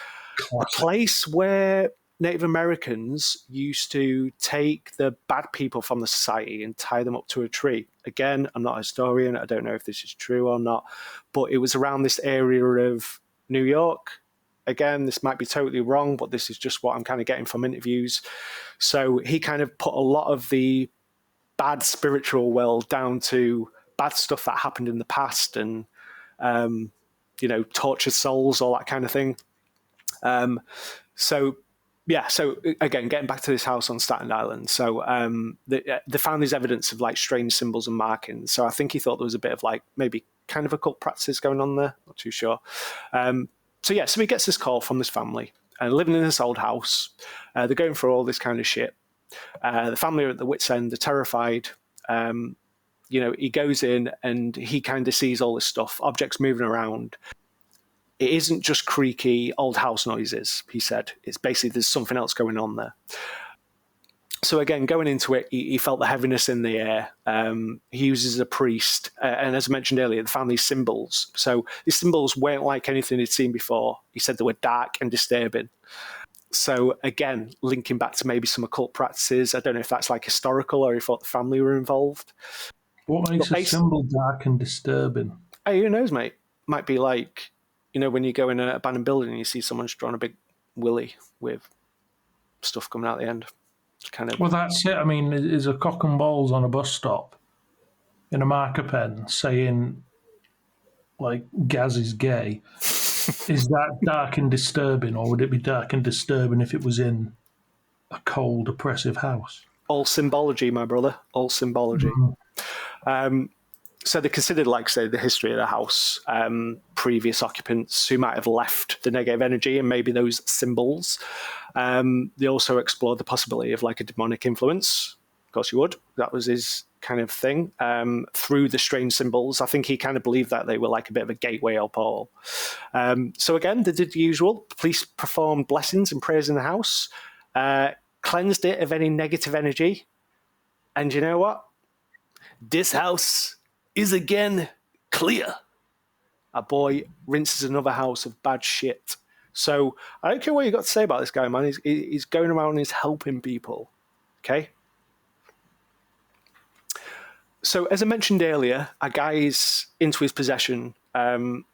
a place where Native Americans used to take the bad people from the society and tie them up to a tree. Again, I'm not a historian. I don't know if this is true or not, but it was around this area of New York. Again, this might be totally wrong, but this is just what I'm kind of getting from interviews. So he kind of put a lot of the bad spiritual world down to bad stuff that happened in the past and, tortured souls, all that kind of thing. So again, getting back to this house on Staten Island. So they found this evidence of like strange symbols and markings. So I think he thought there was a bit of like maybe kind of occult practice going on there. Not too sure. So he gets this call from this family living in this old house. They're going through all this kind of shit. The family are at the wit's end. They're terrified. He goes in and he kind of sees all this stuff, objects moving around. It isn't just creaky old house noises, he said. It's basically there's something else going on there. So again, going into it, he felt the heaviness in the air. He uses a priest. And as I mentioned earlier, they found these symbols. So these symbols weren't like anything he'd seen before. He said they were dark and disturbing. So again, linking back to maybe some occult practices. I don't know if that's like historical or he thought the family were involved. What makes a symbol dark and disturbing? Hey, who knows, mate? Might be like... when you go in an abandoned building and you see someone's drawn a big willy with stuff coming out the end. It's kind of... Well, that's it. I mean, is a cock and balls on a bus stop in a marker pen saying, like, Gaz is gay. Is that dark and disturbing, or would it be dark and disturbing if it was in a cold, oppressive house? All symbology, my brother. All symbology. Mm-hmm. So they considered, like, say, the history of the house, previous occupants who might have left the negative energy and maybe those symbols. They also explored the possibility of, like, a demonic influence. Of course you would. That was his kind of thing through the strange symbols. I think he kind of believed that they were like a bit of a gateway or portal. So again, they did the usual. Police performed blessings and prayers in the house, cleansed it of any negative energy. And you know what? This house is again clear. A boy rinses another house of bad shit. So I don't care what you got to say about this guy, man. He's going around and he's helping people. Okay? So as I mentioned earlier, a guy is into his possession, and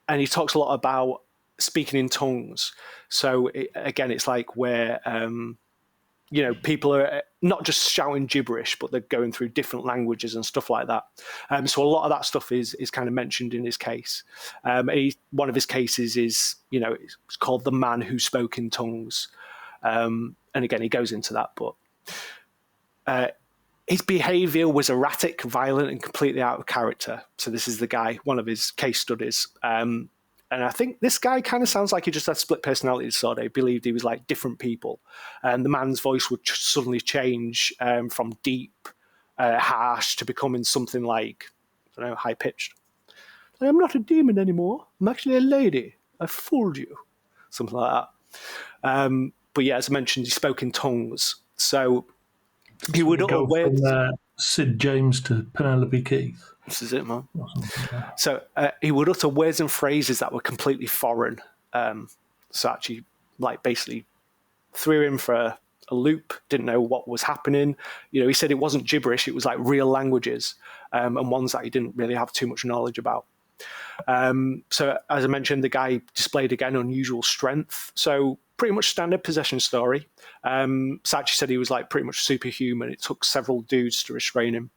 he talks a lot about speaking in tongues. So again, it's like where people are not just shouting gibberish, but they're going through different languages and stuff like that. So a lot of that stuff is kind of mentioned in his case. One of his cases is, it's called The Man Who Spoke in Tongues. And again, he goes into that, but his behavior was erratic, violent, and completely out of character. So this is the guy, one of his case studies. And I think this guy kind of sounds like he just had split personality disorder. He believed he was like different people. And the man's voice would suddenly change from deep, harsh to becoming something like, I don't know, high-pitched. I am not a demon anymore. I'm actually a lady. I fooled you. Something like that. But yeah, as I mentioned, he spoke in tongues. So he would utter words. From Sid James to Penelope Keith. This is it, man. So he would utter words and phrases that were completely foreign. Sarchie, basically threw him for a loop, didn't know what was happening. He said it wasn't gibberish, it was like real languages, and ones that he didn't really have too much knowledge about. So as I mentioned, the guy displayed, again, unusual strength. So pretty much standard possession story. Sarchie said he was pretty much superhuman. It took several dudes to restrain him.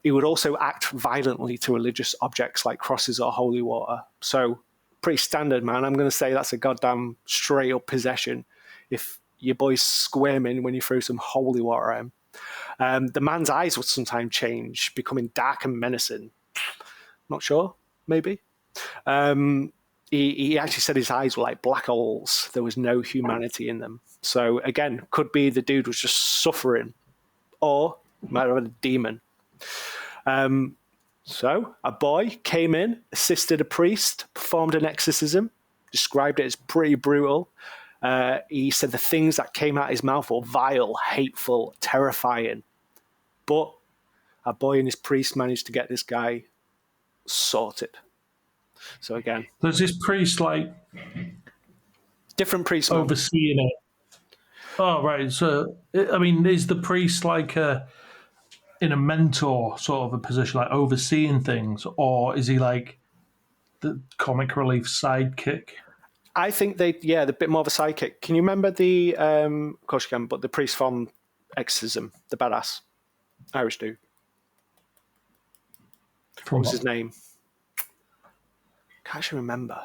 He would also act violently to religious objects like crosses or holy water. So pretty standard, man. I'm going to say that's a goddamn straight up possession if your boy's squirming when you throw some holy water at him. The man's eyes would sometimes change, becoming dark and menacing. Not sure, maybe. He actually said his eyes were like black holes. There was no humanity in them. So again, could be the dude was just suffering, or might have been a demon. So a boy came in, assisted a priest, performed an exorcism, described it as pretty brutal. He said the things that came out of his mouth were vile, hateful, terrifying. But a boy and his priest managed to get this guy sorted. So again, there's this priest different priest overseeing it. Oh, right. So, I mean, is the priest in a mentor sort of a position, like overseeing things, or is he like the comic relief sidekick? I think they're a bit more of a sidekick. Can you remember of course you can, but the priest from Exorcism, the badass Irish dude? What was his name? Can't actually remember.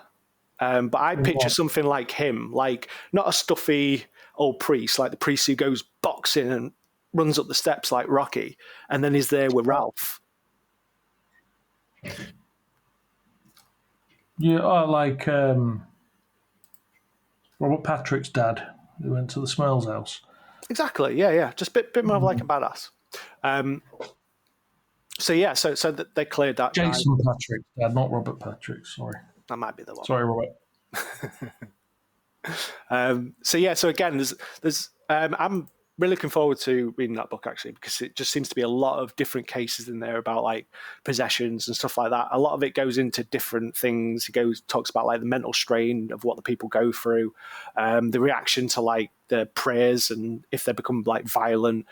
But I picture something like him, like not a stuffy old priest, like the priest who goes boxing and runs up the steps like Rocky, and then he's there with Ralph. Yeah, like Robert Patrick's dad, who went to the Smells house. Exactly, yeah. Just a bit more of like a badass. So they cleared that. Jason Patrick's dad, not Robert Patrick. Sorry, that might be the one. Sorry, Robert. So again, there's I'm really looking forward to reading that book, actually, because it just seems to be a lot of different cases in there about like possessions and stuff like that. A lot of it goes into different things. He talks about like the mental strain of what the people go through, the reaction to like the prayers, and if they become like violent,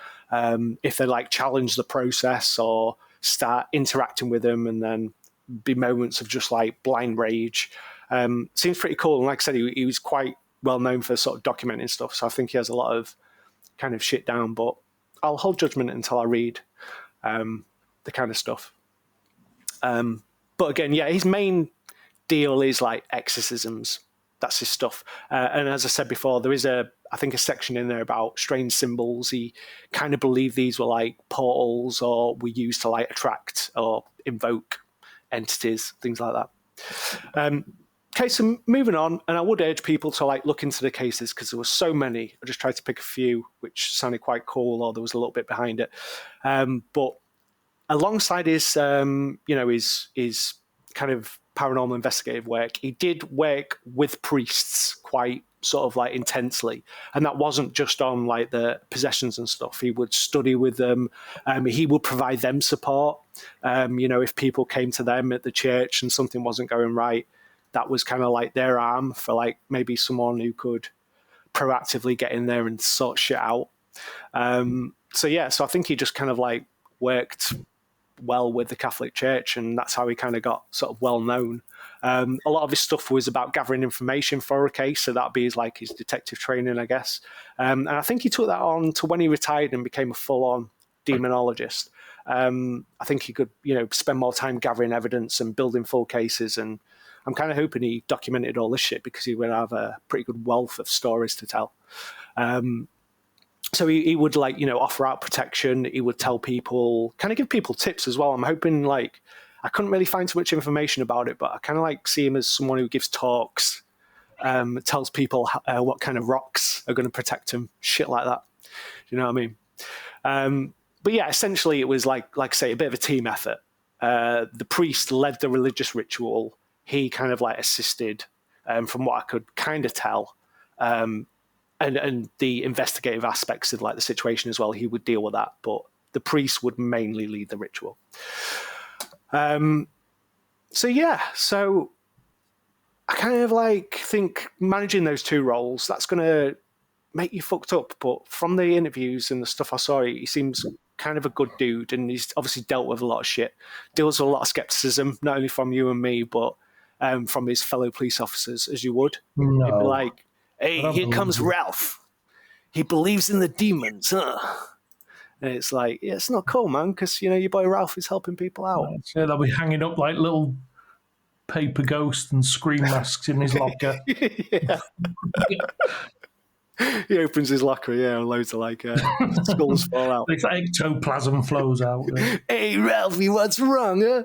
if they like challenge the process or start interacting with them, and then be moments of just like blind rage. Seems pretty cool. And like I said, he was quite well known for sort of documenting stuff. So I think he has a lot of kind of shit down, but I'll hold judgment until I read the kind of stuff. But again, yeah, his main deal is like exorcisms. That's his stuff. And as I said before, there is I think a section in there about strange symbols. He kind of believed these were like portals or were used to like attract or invoke entities, things like that. Okay, so moving on, and I would urge people to like look into the cases because there were so many. I just tried to pick a few which sounded quite cool, or there was a little bit behind it. But alongside his, his kind of paranormal investigative work, he did work with priests quite sort of like intensely, and that wasn't just on like the possessions and stuff. He would study with them. He would provide them support. If people came to them at the church and something wasn't going right, that was kind of like their arm for like maybe someone who could proactively get in there and sort shit out. So I think he just kind of like worked well with the Catholic Church, and that's how he kind of got sort of well known. A lot of his stuff was about gathering information for a case, so that'd be his detective training, I guess. And I think he took that on to when he retired and became a full-on demonologist. I think he could, spend more time gathering evidence and building full cases, and I'm kind of hoping he documented all this shit because he would have a pretty good wealth of stories to tell. So he would offer out protection. He would tell people, kind of give people tips as well. I'm hoping I couldn't really find too much information about it, but I kind of see him as someone who gives talks, tells people what kind of rocks are going to protect him, shit like that. You know what I mean? But yeah, essentially it was like I say, a bit of a team effort. The priest led the religious ritual. He kind of assisted, from what I could kind of tell. And the investigative aspects of the situation as well, he would deal with that, but the priest would mainly lead the ritual. So I kind of think managing those two roles, that's going to make you fucked up. But from the interviews and the stuff I saw, he seems kind of a good dude, and he's obviously dealt with a lot of shit, deals with a lot of skepticism, not only from you and me, but from his fellow police officers, as you would. No. He'd be like, hey, here comes Ralph. He believes in the demons, huh? And it's it's not cool, man, because, your boy Ralph is helping people out. Yeah, they'll be hanging up like little paper ghosts and scream masks in his locker. He opens his locker, and loads of skulls fall out. It's ectoplasm flows out. Yeah. Hey, Ralphie, what's wrong, huh?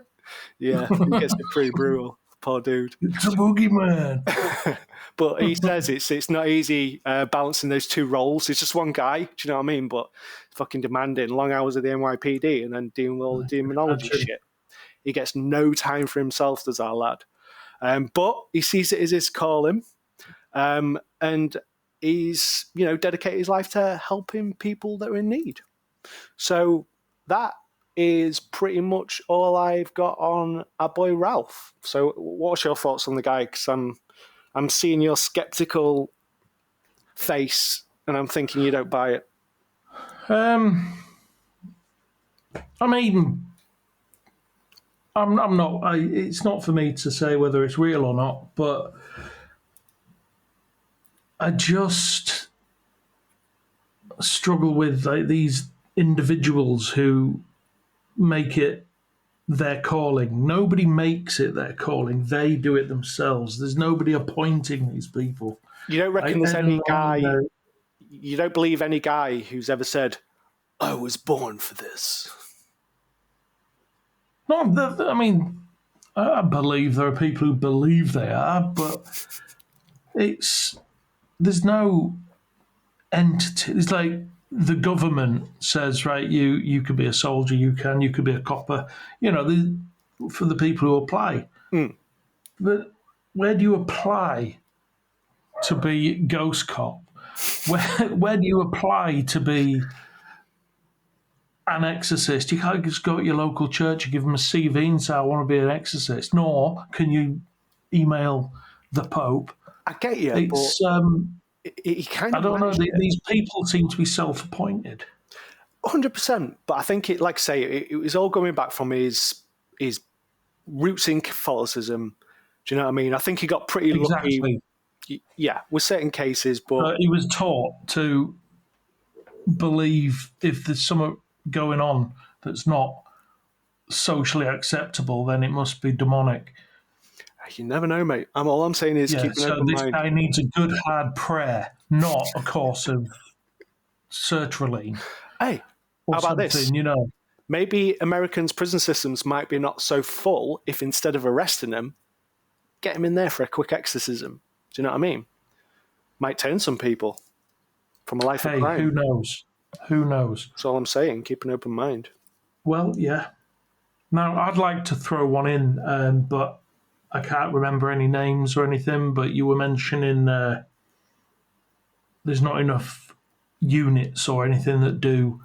Yeah, it gets pretty brutal. Poor dude. It's a boogeyman. But he says it's not easy balancing those two roles. It's just one guy, do you know what I mean? But fucking demanding long hours of the N.Y.P.D. and then dealing with all the demonology shit. He gets no time for himself, does our lad. But he sees it as his calling. And he's, dedicated his life to helping people that are in need. So that is pretty much all I've got on our boy Ralph. So what's your thoughts on the guy? Because I'm seeing your skeptical face, and I'm thinking you don't buy it. I mean, I'm not. It's not for me to say whether it's real or not, but I just struggle with these individuals who make it their calling. Nobody makes it their calling. They do it themselves. There's nobody appointing these people. You don't reckon there's any guy... You don't believe any guy who's ever said, I was born for this? No, I mean, I believe there are people who believe they are, but there's no entity. It's like the government says, right, you could be a soldier, you could be a copper, for the people who apply. But where do you apply to be ghost cop? Where do you apply to be an exorcist? You can't just go to your local church and give them a CV and say, I want to be an exorcist. Nor can you email the Pope. I get you, it's, he kind of... I don't know. These people seem to be self-appointed. 100%. But I think, it was all going back from his roots in Catholicism. Do you know what I mean? I think he got pretty lucky. Yeah, with certain cases, but he was taught to believe if there's something going on that's not socially acceptable, then it must be demonic. You never know, mate. All I'm saying is keep an open mind. So this guy needs a good hard prayer, not a course of sertraline. Hey, how about this? Maybe Americans' prison systems might be not so full if instead of arresting them, get him in there for a quick exorcism. Do you know what I mean? Might turn some people from a life of crime. Who knows? Who knows? That's all I'm saying. Keep an open mind. Well, yeah. Now, I'd like to throw one in, but I can't remember any names or anything. But you were mentioning there's not enough units or anything that do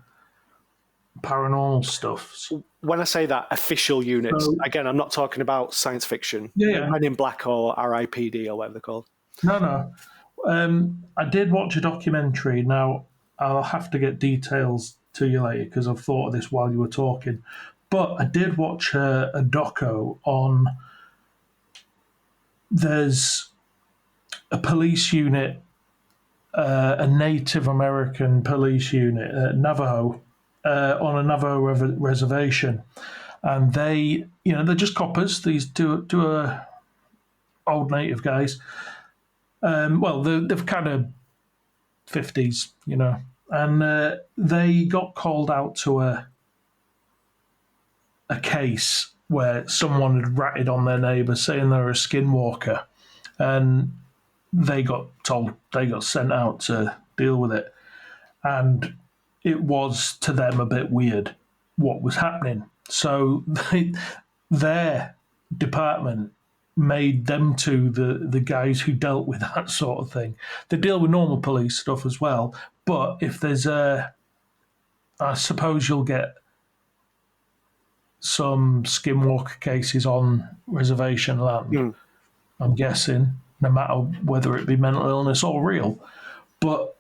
paranormal stuff. When I say that, official units, So, again, I'm not talking about science fiction. yeah. Men in Black or R.I.P.D. or whatever they're called. No. I did watch a documentary. Now, I'll have to get details to you later because I've thought of this while you were talking. But I did watch a doco on. There's a police unit, a Native American police unit, Navajo, on a Navajo reservation, and they're just coppers. These two old Native guys. Well, they're kind of 50s, and they got called out to a case where someone had ratted on their neighbour saying they were a skinwalker, and they got sent out to deal with it, and it was to them a bit weird what was happening. So their department made them to the guys who dealt with that sort of thing. They deal with normal police stuff as well, but if there's I suppose you'll get some skinwalker cases on reservation land. I'm guessing, no matter whether it be mental illness or real. But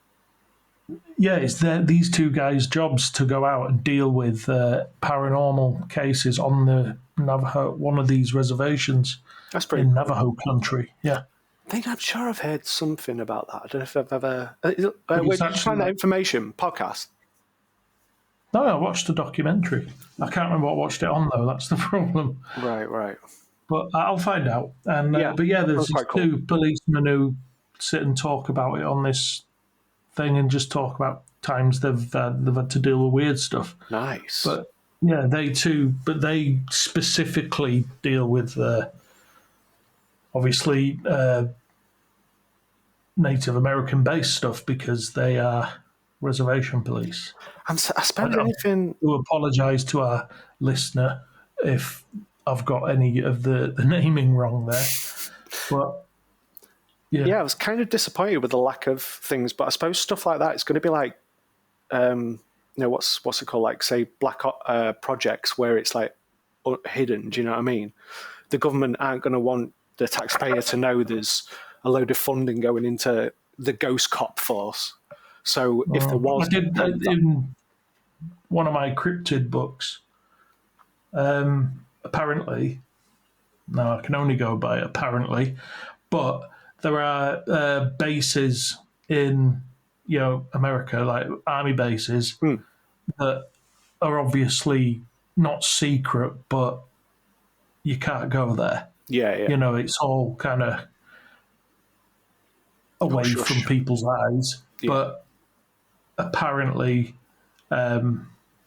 yeah, it's these two guys' jobs to go out and deal with paranormal cases on the Navajo, one of these reservations. That's pretty in cool. Navajo country. Yeah. I think I'm sure I've heard something about that. I don't know if I've ever. Where did you find that information? Podcast? No, I watched a documentary. I can't remember what I watched it on, though. That's the problem. Right. But I'll find out. And but yeah, there's these two policemen who sit and talk about it on this thing and just talk about times they've had to deal with weird stuff. Nice. But yeah, they specifically deal with obviously Native American based stuff because they are reservation police. I suppose anything. To apologise to our listener if I've got any of the naming wrong there, but yeah, I was kind of disappointed with the lack of things. But I suppose stuff like that is going to be like, what's it called? Like say black projects where it's like hidden. Do you know what I mean? The government aren't going to want the taxpayer to know there's a load of funding going into the ghost cop force. So if there was, I did in one of my cryptid books. Apparently, now I can only go by apparently, but there are bases in America, like army bases, that are obviously not secret, but you can't go there. Yeah. It's all kind of away from people's eyes, but apparently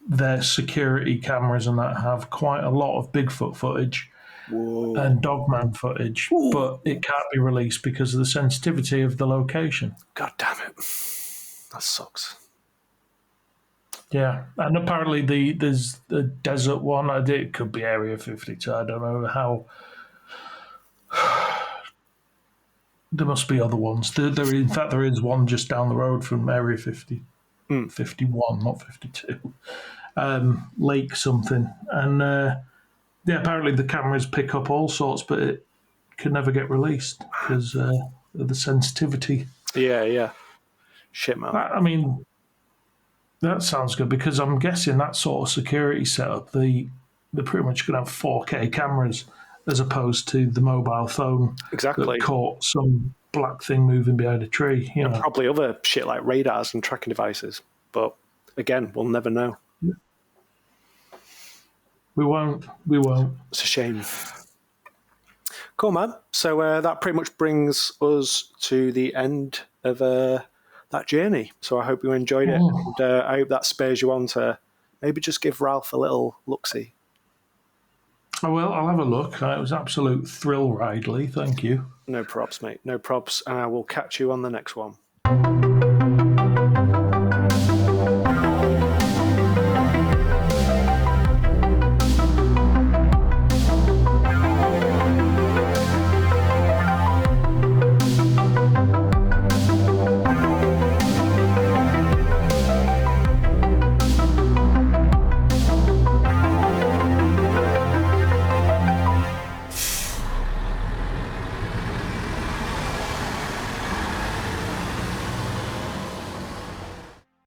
their security cameras and that have quite a lot of Bigfoot footage and Dogman footage, but it can't be released because of the sensitivity of the location. God damn it. That sucks. Yeah, and apparently there's the desert one. It could be Area 52. I don't know how. There must be other ones. In fact, there is one just down the road from Area 50. 51, not 52. Lake something. And apparently the cameras pick up all sorts, but it can never get released because of the sensitivity. Yeah. Shit, man. I mean, that sounds good because I'm guessing that sort of security setup, they're pretty much going to have 4K cameras as opposed to the mobile phone that caught some black thing moving behind a tree. And probably other shit like radars and tracking devices. But again, we'll never know. We won't. It's a shame. Cool, man. So that pretty much brings us to the end of that journey. So I hope you enjoyed it. And I hope that spurs you on to maybe just give Ralph a little look-see. I will. I'll have a look. It was absolute thrill ride, Lee. Thank you. No props, mate. No props. And I will catch you on the next one.